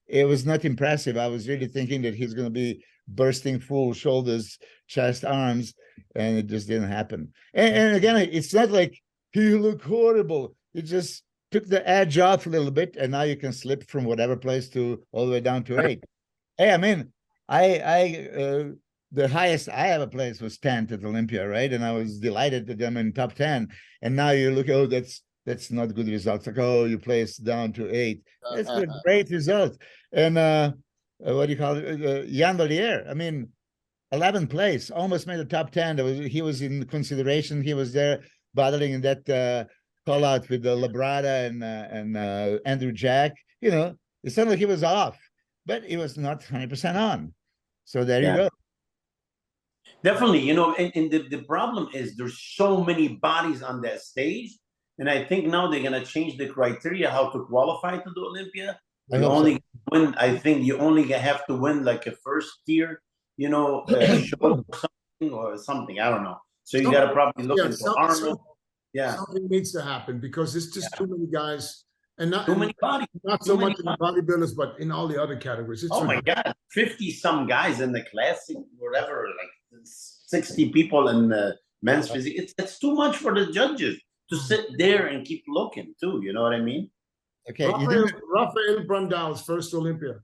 It was not impressive. I was really thinking that he's going to be bursting full shoulders, chest, arms, and it just didn't happen. And again, it's not like he looked horrible. It just took the edge off a little bit, and now you can slip from whatever place to all the way down to 8. Hey, I mean, the highest I ever placed was 10th at Olympia, right? And I was delighted that I'm in top 10. And now you look, that's not good results. Like, you placed down to 8. That's a great result. And what do you call it? Jan Valier, I mean, 11th place, almost made the top 10. He was in consideration. He was there battling in that call out with the Labrada and Andrew Jack. It sounded like he was off, but he was not 100% on. So there you go. Definitely, and the problem is there's so many bodies on that stage. And I think now they're going to change the criteria how to qualify to the Olympia. I think you only have to win like a first tier, show or something. I don't know. So you got to probably look into Arnold. Something needs to happen because it's just too many guys. And not too many bodies. Not so much in the bodybuilders, but in all the other categories. It's my God, 50-some guys in the classic, whatever, like 60 people in the men's physique. It's too much for the judges to sit there and keep looking too. You know what I mean? Okay. Rafael Brandau's first Olympia.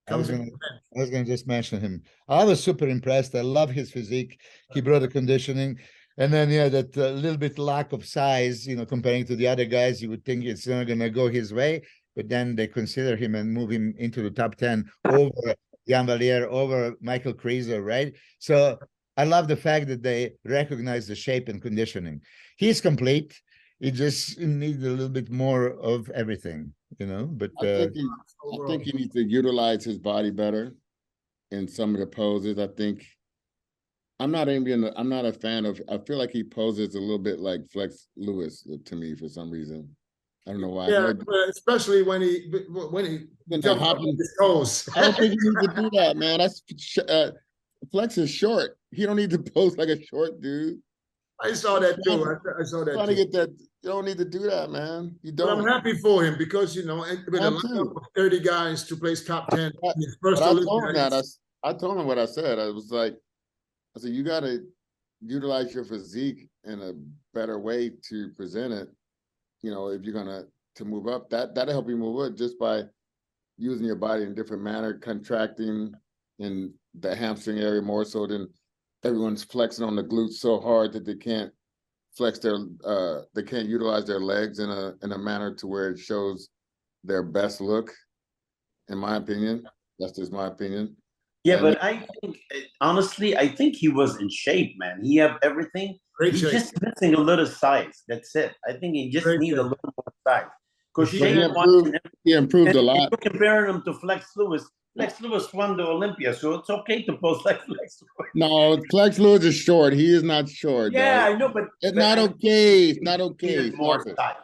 Comes in. I was gonna just mention him. I was super impressed. I love his physique. He brought the conditioning, and then yeah, that little bit lack of size. Comparing to the other guys, you would think it's not gonna go his way, but then they consider him and move him into the top 10 over Jan Valier, over Michael Krizo, right? So I love the fact that they recognize the shape and conditioning. He's complete. He just needs a little bit more of everything, But I think he needs to utilize his body better in some of the poses. I think I'm not a fan of. I feel like he poses a little bit like Flex Lewis to me for some reason. I don't know why. Yeah, especially when he jumps up on his toes. I don't think he needs to do that, man. That's Flex is short. He don't need to pose like a short dude. I saw that too. I saw that. Trying to get that. You don't need to do that, man. You don't. But I'm happy for him because with a lineup of 30 guys to place top 10. I told him what I said. I said you got to utilize your physique in a better way to present it. If you're gonna move up, that'll help you move up just by using your body in a different manner, contracting in the hamstring area more so than everyone's flexing on the glutes so hard that they can't flex they can't utilize their legs in a manner to where it shows their best look. In my opinion, that's just my opinion. Yeah, but I think honestly, I think he was in shape, man. He have everything. He's just missing a little size. That's it. I think he just needs a little more size. Because he improved a lot. You're comparing him to Flex Lewis. Flex Lewis won the Olympia, so it's okay to pose like Flex Lewis. No, Flex Lewis is short. He is not short. Yeah, dog. I know, but it's not okay. It's not okay. More size.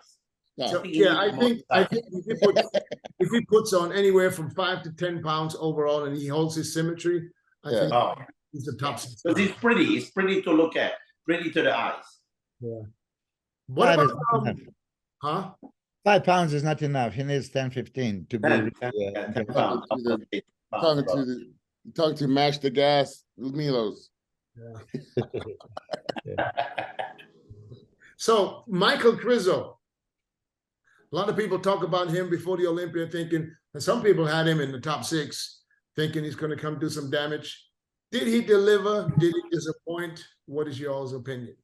So, I think if he puts on anywhere from 5 to 10 pounds overall, and he holds his symmetry, I think he's the top. Because he's pretty. He's pretty to look at. Pretty to the eyes. Yeah. What about 5 pounds is not enough. He needs 10, 15 to be. Talking to Mash the Gas, Milos. Yeah. So Michael Krizo. A lot of people talk about him before the Olympia thinking, and some people had him in the top 6 thinking he's going to come do some damage. Did he deliver? Did he disappoint? What is y'all's opinion?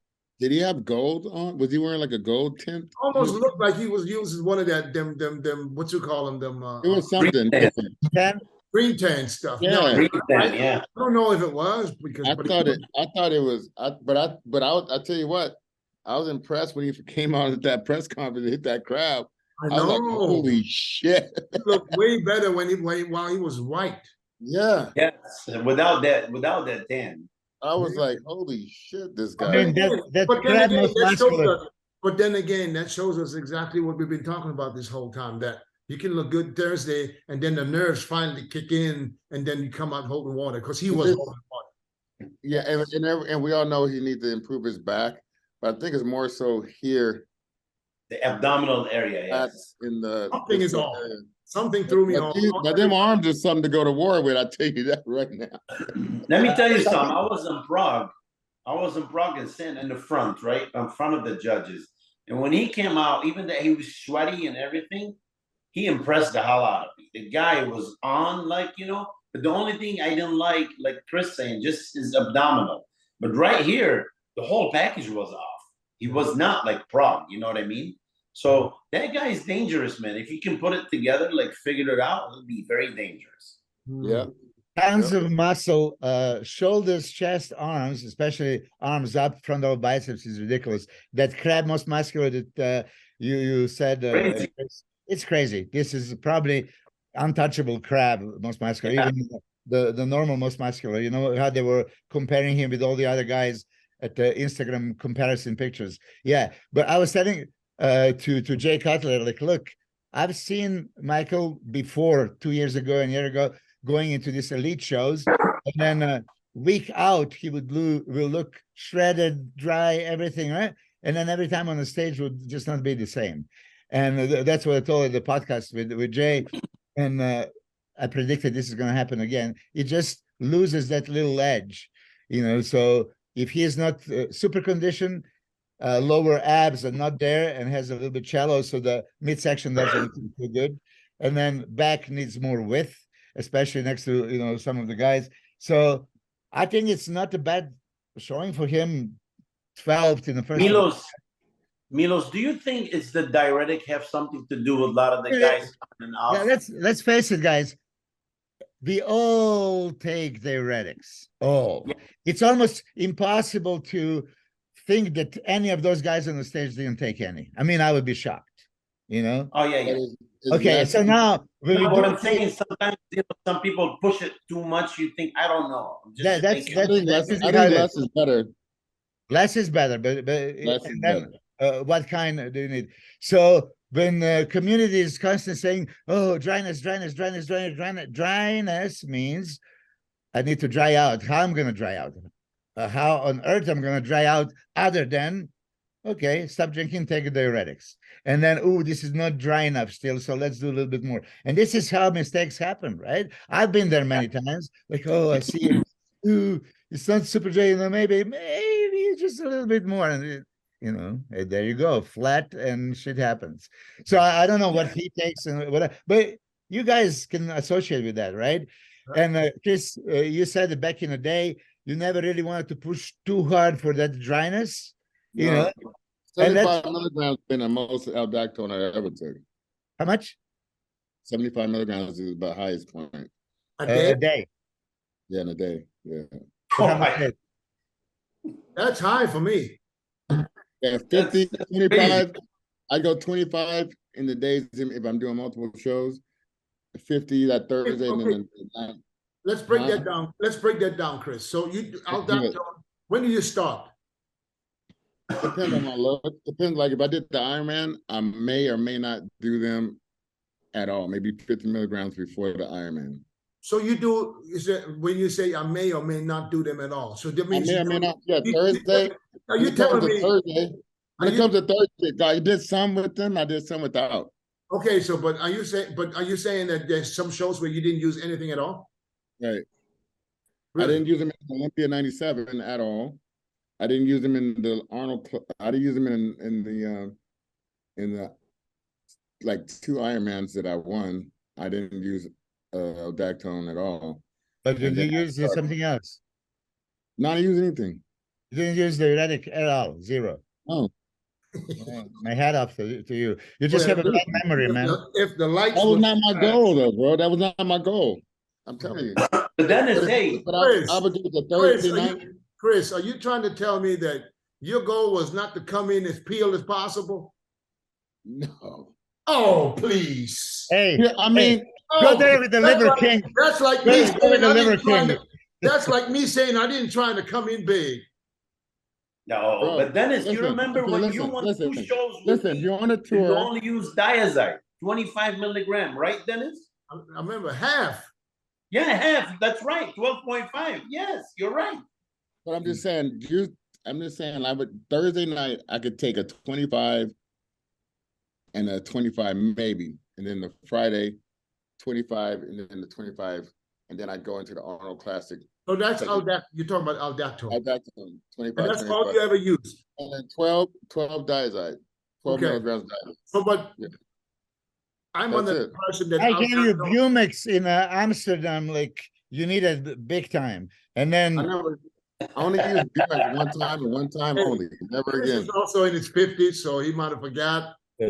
Did he have gold on? Was he wearing like a gold tint? Almost looked like he was using one of that them what you call them it was something green tan stuff. Yeah, no, green tan, yeah. I don't know if it was because I thought it was. I tell you what, I was impressed when he came out at that press conference and hit that crowd. I know. I was like, holy shit! He looked way better while he was white. Yeah. Yes. Without that tan. I was like, holy shit, this guy. I mean, but then again, that shows us exactly what we've been talking about this whole time, that you can look good Thursday and then the nerves finally kick in and then you come out holding water because he was holding water. Yeah, and we all know he needs to improve his back, but I think it's more so here. The abdominal area, yes. In the something is off. Something threw me off. But them arms are something to go to war with. I tell you that right now. Let me tell you something. I was in Prague. And sitting in the front, right in front of the judges. And when he came out, even though he was sweaty and everything, he impressed the hell out of me. The guy was on, But the only thing I didn't like Chris saying, just his abdominal. But right here, the whole package was off. He was not like Prague. You know what I mean? So that guy is dangerous, man. If you can put it together, figure it out, it'll be very dangerous. Yeah. Tons of muscle, shoulders, chest, arms, especially arms up, frontal biceps is ridiculous. That crab most muscular that you said, it's crazy. This is probably untouchable crab most muscular, even the normal most muscular. You know how they were comparing him with all the other guys at the Instagram comparison pictures. Yeah, but I was telling to Jay Cutler, look, I've seen Michael before 2 years ago and a year ago going into these elite shows, and then week out he will look shredded, dry, everything, right? And then every time on the stage would just not be the same. And that's what I told you the podcast with Jay, and I predicted this is going to happen again. It just loses that little edge, So if he is not super conditioned, lower abs are not there and has a little bit shallow, so the midsection doesn't look too good, and then back needs more width. especially next to, you know, some of the guys. So I think it's not a bad showing for him. 12th in the first. Milos, do you think it's the diuretic have something to do with a lot of the guys coming off? Yeah, let's face it, guys. We all take diuretics. Oh, yeah. It's almost impossible to think that any of those guys on the stage didn't take any. I mean, I would be shocked, you know? Oh, yeah, yeah. Okay, so now when what I'm saying, sometimes some people push it too much. You think, I don't know. I think less is better. Less is better, but less is better. What kind do you need? So when the community is constantly saying, "Oh, dryness means I need to dry out." How I'm going to dry out? How on earth I'm going to dry out other than, okay, stop drinking, take diuretics, and then, oh, this is not dry enough still, so let's do a little bit more. And this is how mistakes happen, right? I've been there many times. Like, oh, I see it. Ooh, it's not super dry, you know, maybe just a little bit more, and you know, there you go, flat, and shit happens. So I don't know what he takes and what, but you guys can associate with that, right? And Chris, you said that back in the day, you never really wanted to push too hard for that dryness, you know. 75 milligrams been the most aldactone I ever took. How much? 75 milligrams is the highest point. A day. Yeah, in a day. Yeah. That's high for me. Yeah, 50, 25. I go 25 in the days if I'm doing multiple shows. 50 that Thursday, okay. and then let's break that down. Let's break that down, Chris. So when do you start? Depends on my load. Depends. Like if I did the Ironman, I may or may not do them at all. Maybe 50 milligrams before the Ironman. So you do, is it when you say I may or may not do them at all? So that means I may or may not. Yeah, Thursday. Are you telling me? Thursday, when it comes to Thursday, I did some with them. I did some without. Okay, so but are you saying that there's some shows where you didn't use anything at all? Right. Really? I didn't use them in Olympia '97 at all. I didn't use them in the Arnold. I didn't use them in the like 2 Ironmans that I won. I didn't use Dactone at all. But did you use something else? Not use anything. You didn't use the diuretic at all. Zero. Oh. My hat off to you. You just have a bad memory, man. If the lights that was not my goal, though, bro. That was not my goal. I'm telling you. But then it's I would do the Thursday night. Chris, are you trying to tell me that your goal was not to come in as peeled as possible? No. Oh, please. Hey, yeah, I mean, go there with the Liver King. That's like me saying the Liver King. That's like me saying I didn't try to come in big. No, bro, but Dennis, you remember when you won 2 shows? You're on a tour. You only use Diazide, 25 milligram, right, Dennis? I remember half. Yeah, half. That's right, 12.5. Yes, you're right. But I'm just saying, I would Thursday night I could take a 25 and a 25 maybe, and then the Friday 25, and then the 25, and then I go into the Arnold Classic. So that's you're talking about aldactone. Aldactone, 25. And that's 25. All you ever used. And then 12 diazide, 12 milligrams diazide. So, but I'm on the person that I gave you Bumix in Amsterdam, like you needed big time, and then I only used Bumix one time and one time only, never again. He's also in his 50s, so he might have forgot. Yeah.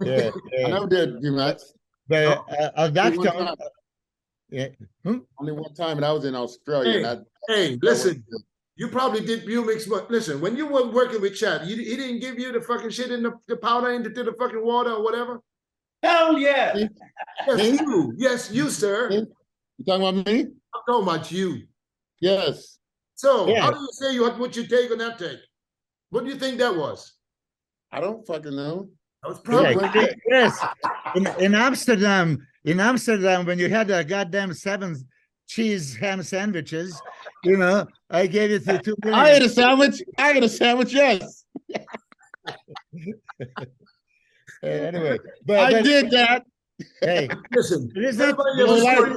I never did Bumix. But aldactone. Yeah. Only one time, and I was in Australia. Hey, listen, you probably did Bumix, but listen, when you were working with Chad, he didn't give you the fucking shit in the powder into the fucking water or whatever? Hell yeah. Yes, you. Yes, you, sir. You talking about me? I'm talking about you. Yes. So, how do you say what you take on that take? What do you think that was? I don't fucking know. That was probably yes. In Amsterdam, when you had a goddamn 7 cheese ham sandwiches, you know, I gave it to 2 million. I ate a sandwich, yes. Anyway, I did that. Hey, listen.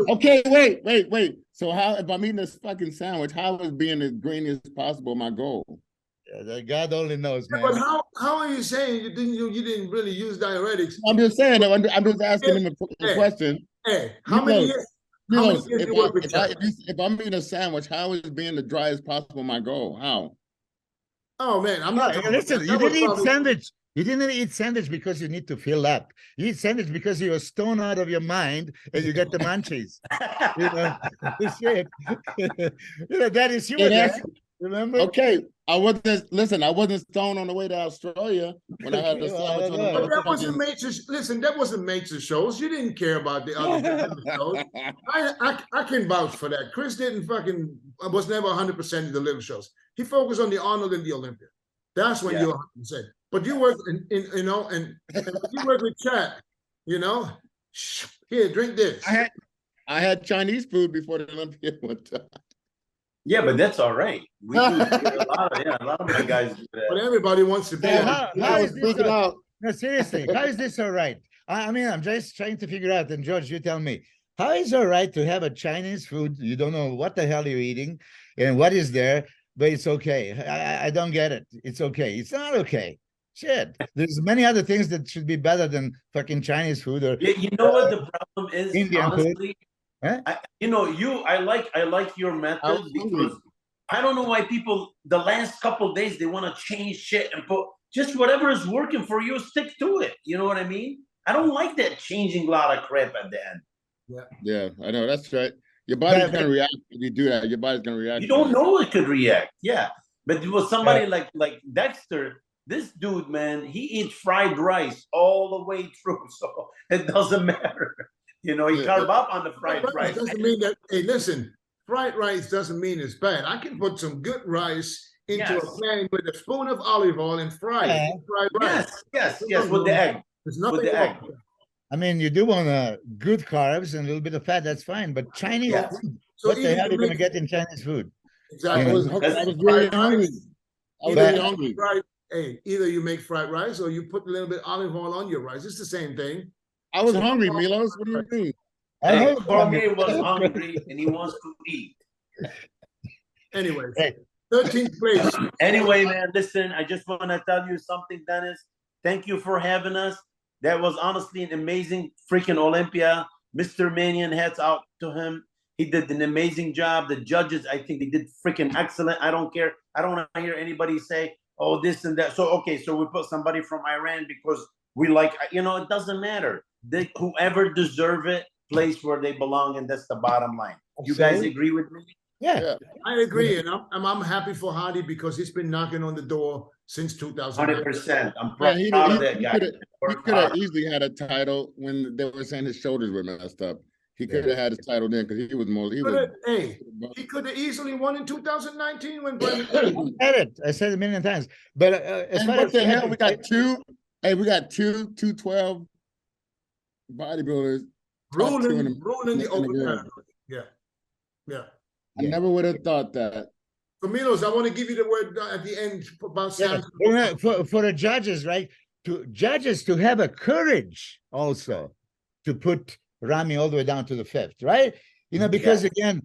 Okay, wait. So how, if I'm eating this fucking sandwich, how is being as green as possible my goal? God only knows, man. But how are you saying you didn't really use diuretics? I'm just saying. I'm just asking him a question. Hey, how many years? how many Milos, years you work with Chet? if I'm eating a sandwich, how is being the driest possible my goal? How? Oh man, I'm not. Yeah, talking about listen, that. you That was didn't eat probably- sandwich. You didn't eat sandwich because you need to fill up. You eat sandwich because you're stoned out of your mind and you get the munchies. You know, shit. You know, that is you Hey, were there. that's- Remember? Okay, I wasn't stoned on the way to Australia when I had a Well, sandwich on I the don't But that wasn't motherfucking. major. Listen, that wasn't major shows. You didn't care about the other shows. I can vouch for that. Chris didn't fucking was never 100% of the little shows. He focused on the Arnold and the Olympia. That's when Yeah. you're 100%. But you work in you know, and you work with Chad, you know. Here, drink this. I had Chinese food before the Olympia one time. Yeah, but that's all right. We do a lot of my guys do But that. everybody wants to be. Yeah, how I is was this freaking out. No, seriously, how is this all right? I mean, I'm just trying to figure out, and George, you tell me, how is it all right to have a Chinese food? You don't know what the hell you're eating and what is there, but it's okay. I don't get it. It's okay. It's not okay. Shit. There's many other things that should be better than fucking Chinese food or You know what the problem is, Indian food. honestly? Huh? I like your method hungry. because I don't know why people the last couple days they want to change shit and put just whatever is working for you, stick to it. You know what I mean? I don't like that changing a lot of crap at the end. Yeah, I know, that's right. Your body's But- gonna react if you do that. Your body's gonna react. You to don't that. know it could react. Yeah. But with somebody like Dexter, this dude, man, he eats fried rice all the way through. So it doesn't matter. You know, he Yeah. carve up on the fried Fried rice rice. doesn't mean that. Hey, listen, fried rice doesn't mean it's bad. I can put some good rice into Yes. a pan with a spoon of olive oil and fry Yeah. it. Fried rice. Yes, with the egg. There's with nothing the wrong egg. with that. I mean, you do want good carbs and a little bit of fat, that's fine. But Chinese Yeah. food, So what the either hell are you you going to make- get in Chinese food? Exactly. I I was really Fried hungry. rice, I was either really you hungry. make fried- Hey, either you make fried rice or you put a little bit of olive oil on your rice. It's the same thing. I was hungry, Milos. What do you mean? I Hey, know- Jorge was hungry and he wants to eat. Anyways, Hey. 13th place. Anyway, man, listen, I just want to tell you something, Dennis. Thank you for having us. That was honestly an amazing freaking Olympia. Mr. Manion, hats out to him. He did an amazing job. The judges, I think they did freaking excellent. I don't care. I don't want to hear anybody say, oh, this and that. So, okay, so we put somebody from Iran because we like, you know, it doesn't matter. Whoever deserve it, place where they belong, and that's the bottom line. You guys Absolutely. agree with me? Yeah. I agree, and I'm happy for Hardy because he's been knocking on the door since 2000. 100%. I'm Yeah, proud of that he guy. could have easily had a title when they were saying his shoulders were messed up. He could have had his title then because he was more. He was. Hey, he could have easily won in 2019 when Brandon. I said it a million times. But as And far what as the hell? We got two. Hey, we got 212 bodybuilders. top two in the- ruling the in the open world. category. Yeah, yeah. I never would have thought that. Camilos, I want to give you the word at the end about yeah, Sam. for the judges, right? To judges to have a courage also to put Rami all the way down to the fifth, right? You know, because again,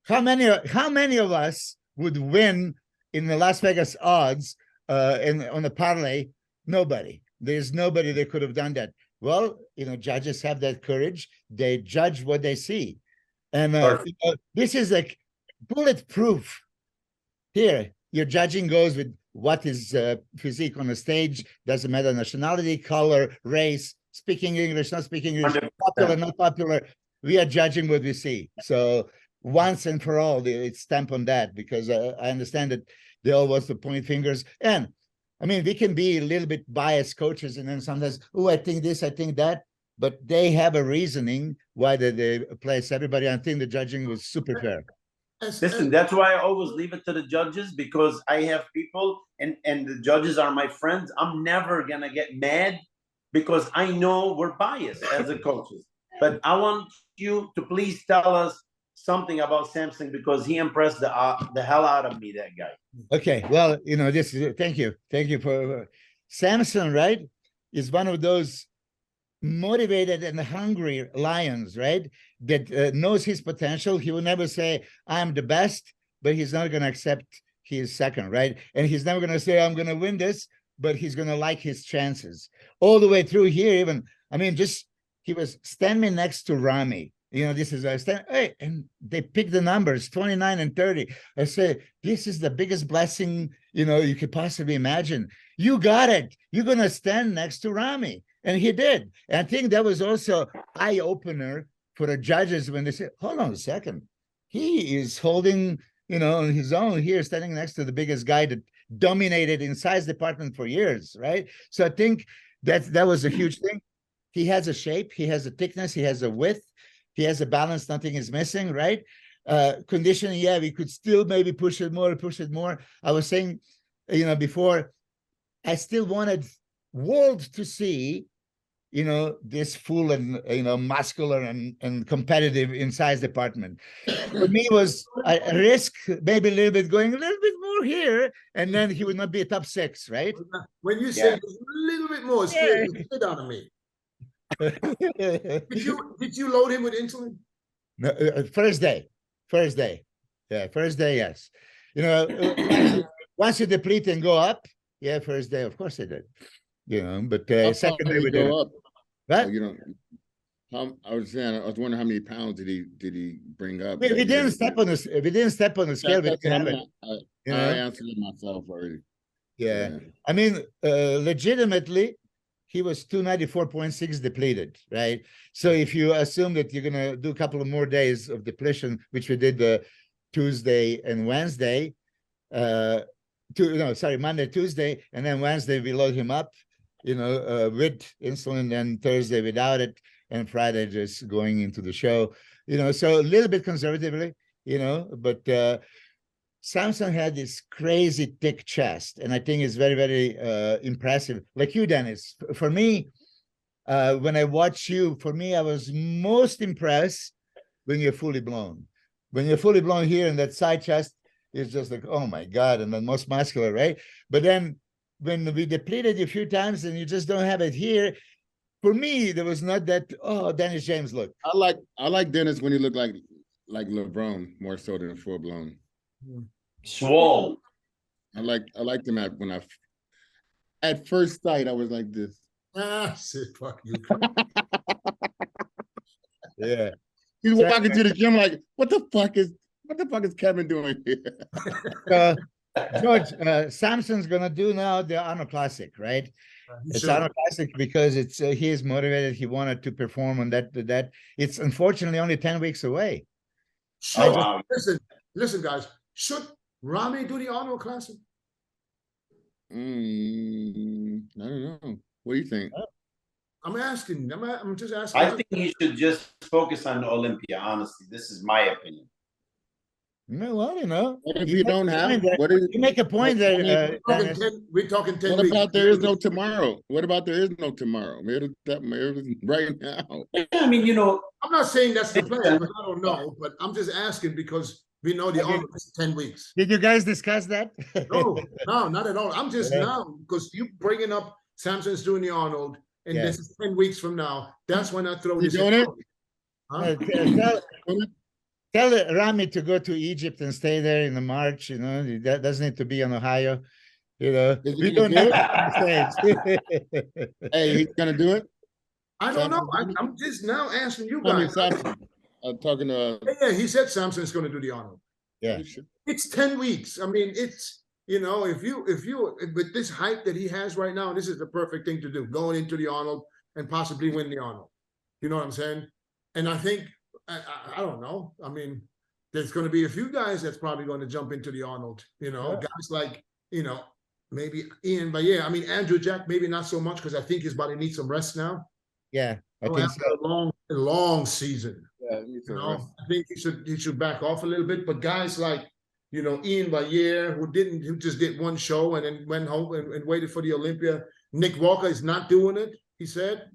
how many of us would win in the Las Vegas odds on the parlay? Nobody. There's nobody that could have done that. Well, you know, judges have that courage. They judge what they see. And this is like bulletproof. Here, your judging goes with what is physique on the stage. Doesn't matter nationality, color, race, speaking English, not speaking English, 100%. popular, not popular. We are judging what we see. So once and for all, it's stamp on that because I understand that they all want to point fingers. And I mean, we can be a little bit biased coaches and then sometimes, oh, I think this, I think that. But they have a reasoning why they place everybody. I think the judging was super fair. Listen, that's why I always leave it to the judges because I have people and the judges are my friends. I'm never going to get mad because I know we're biased as a coaches. But I want you to please tell us something about Samson because he impressed the hell out of me, that guy. Okay, well, you know, thank you for Samson, right? Is one of those motivated and hungry lions, right? That knows his potential. He will never say, I'm the best, but he's not going to accept he's second, right? And he's never going to say, I'm going to win this, but he's going to like his chances. All the way through here, even, I mean, he was standing next to Rami, This is I stand. Hey, and they pick the numbers 29 and 30. I say, this is the biggest blessing, you could possibly imagine. You got it. You're gonna stand next to Rami. And he did. And I think that was also eye-opener for the judges when they said, hold on a second. He is holding, on his own here, standing next to the biggest guy that dominated in size department for years, right? So I think that was a huge thing. He has a shape, he has a thickness, he has a width, he has a balance, nothing is missing, right? Conditioning, yeah, we could still maybe push it more. I was saying, before, I still wanted world to see, this full and, muscular and competitive in size department. For me, was a risk, maybe a little bit going a little bit more here, and then he would not be a top 6, right? When you say a little bit more, scared the shit out of me. Did you load him with insulin? No, first day, yeah, first day, yes. Once you deplete and go up, yeah, first day, of course I did. But second day we did go up. What? I was wondering how many pounds did he bring up? We didn't step on the scale. I answered it myself already. Yeah. I mean, legitimately, he was 294.6 depleted, right? So if you assume that you're gonna do a couple of more days of depletion, which we did Tuesday and Wednesday, Monday, Tuesday, and then Wednesday we load him up, with insulin, and Thursday without it, and Friday just going into the show, so a little bit conservatively, but Samson had this crazy thick chest, and I think it's very, very impressive. Like you, Dennis. For me, when I watch you, I was most impressed when you're fully blown. When you're fully blown here, and that side chest is just like, oh my God, and then most muscular, right? But then when we depleted you a few times and you just don't have it here, for me, there was not that, Dennis James look. I like Dennis when he looked like LeBron more so than full blown. Swole. I liked him at first sight. I was like this. Shit, fuck you. Yeah. He's walking to the gym like, what the fuck is Kevin doing here? George, Samson's gonna do now the Arnold Classic, right? It's Arnold Classic because he is motivated. He wanted to perform on that. It's unfortunately only 10 weeks away. Listen, guys. Should Rami do the Arnold Classic? I don't know. What do you think? I'm asking. I'm just asking. I think he should just focus on Olympia. Honestly, this is my opinion. Well, if you don't have, you make a point there. We're talking 10 What weeks. about there is no tomorrow? What about there is no tomorrow? Maybe right now. I mean, I'm not saying that's the plan, but I don't know. But I'm just asking because we know the Arnold is 10 weeks. Did you guys discuss that? No, not at all. I'm just now because you bringing up Samson's doing the Arnold, and this is 10 weeks from now. That's when I throw this. Doing it? Huh? Tell Rami to go to Egypt and stay there in the March. That doesn't need to be in Ohio. We don't need Hey, he's gonna do it. I don't know. I'm just now asking you guys. I'm talking to. Yeah, he said Samson's going to do the Arnold. Yeah, it's 10 weeks. I mean, it's if you with this hype that he has right now, this is the perfect thing to do, going into the Arnold and possibly win the Arnold. You know what I'm saying? And I think I don't know. I mean, there's going to be a few guys that's probably going to jump into the Arnold. Guys like maybe Ian, but yeah, I mean Andrew Jack maybe not so much because I think his body needs some rest now. Yeah, I think after a long season. Yeah, I think he should back off a little bit. But guys like Ian Bayer, who just did one show and then went home and waited for the Olympia. Nick Walker is not doing it. He said.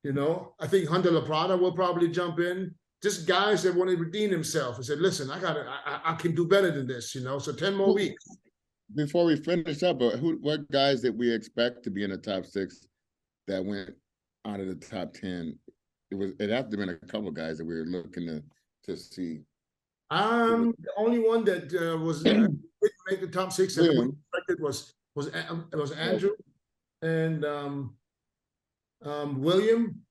I think Hunter LaPrada will probably jump in. Just guys that want to redeem themselves and said, "Listen, I can do better than this." So 10 more weeks. Before we finish up, what guys that we expect to be in the top 6 that went out of the top 10? It had to have been a couple of guys that we were looking to see. The only one that didn't make the top 6 that we expected was Andrew and William.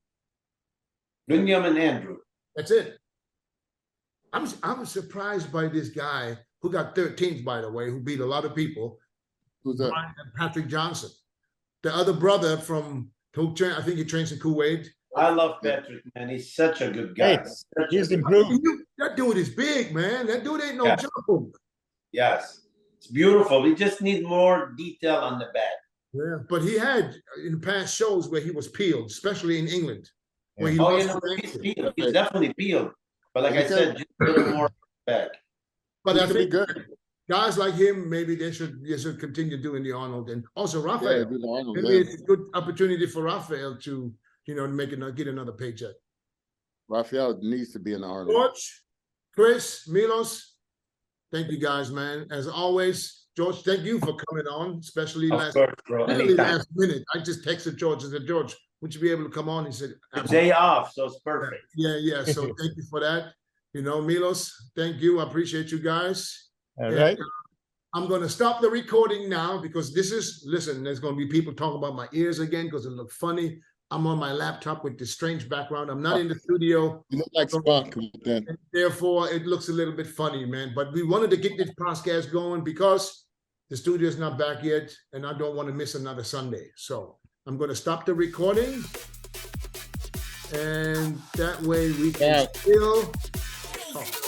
William and Andrew. That's it. I'm surprised by this guy who got 13th, by the way, who beat a lot of people. Who's that? Patrick Johnson, the other brother from who I think he trains in Kuwait. I love Patrick, man. He's such a good guy. Hey, he's improved. That dude is big, man. That dude ain't no joke. Yes, it's beautiful. We just need more detail on the back. Yeah, but he had in past shows where he was peeled, especially in England. Where he Oh, lost you know, to he's Anthony. peeled. He's definitely peeled. But like I said, just a little more back. But I He could be think good. guys like him, maybe they should continue doing the Arnold, and also Yeah, Rafael. do the Arnold, Maybe yeah. it's a good opportunity for Rafael to, get another paycheck. Raphael needs to be in the Arnold. George, Chris, Milos, thank you guys, man. As always, George, thank you for coming on, especially Of last course, bro. really Anytime. last minute. I just texted George and said, George, would you be able to come on? He said, The day off, so it's perfect. yeah. So thank you for that. Milos, thank you. I appreciate you guys. All right. I'm going to stop the recording now because listen, there's going to be people talking about my ears again because it look funny. I'm on my laptop with this strange background. I'm not in the studio. You look like Spock with that. And therefore, it looks a little bit funny, man. But we wanted to get this podcast going because the studio is not back yet, and I don't want to miss another Sunday. So I'm going to stop the recording, and that way we can still talk.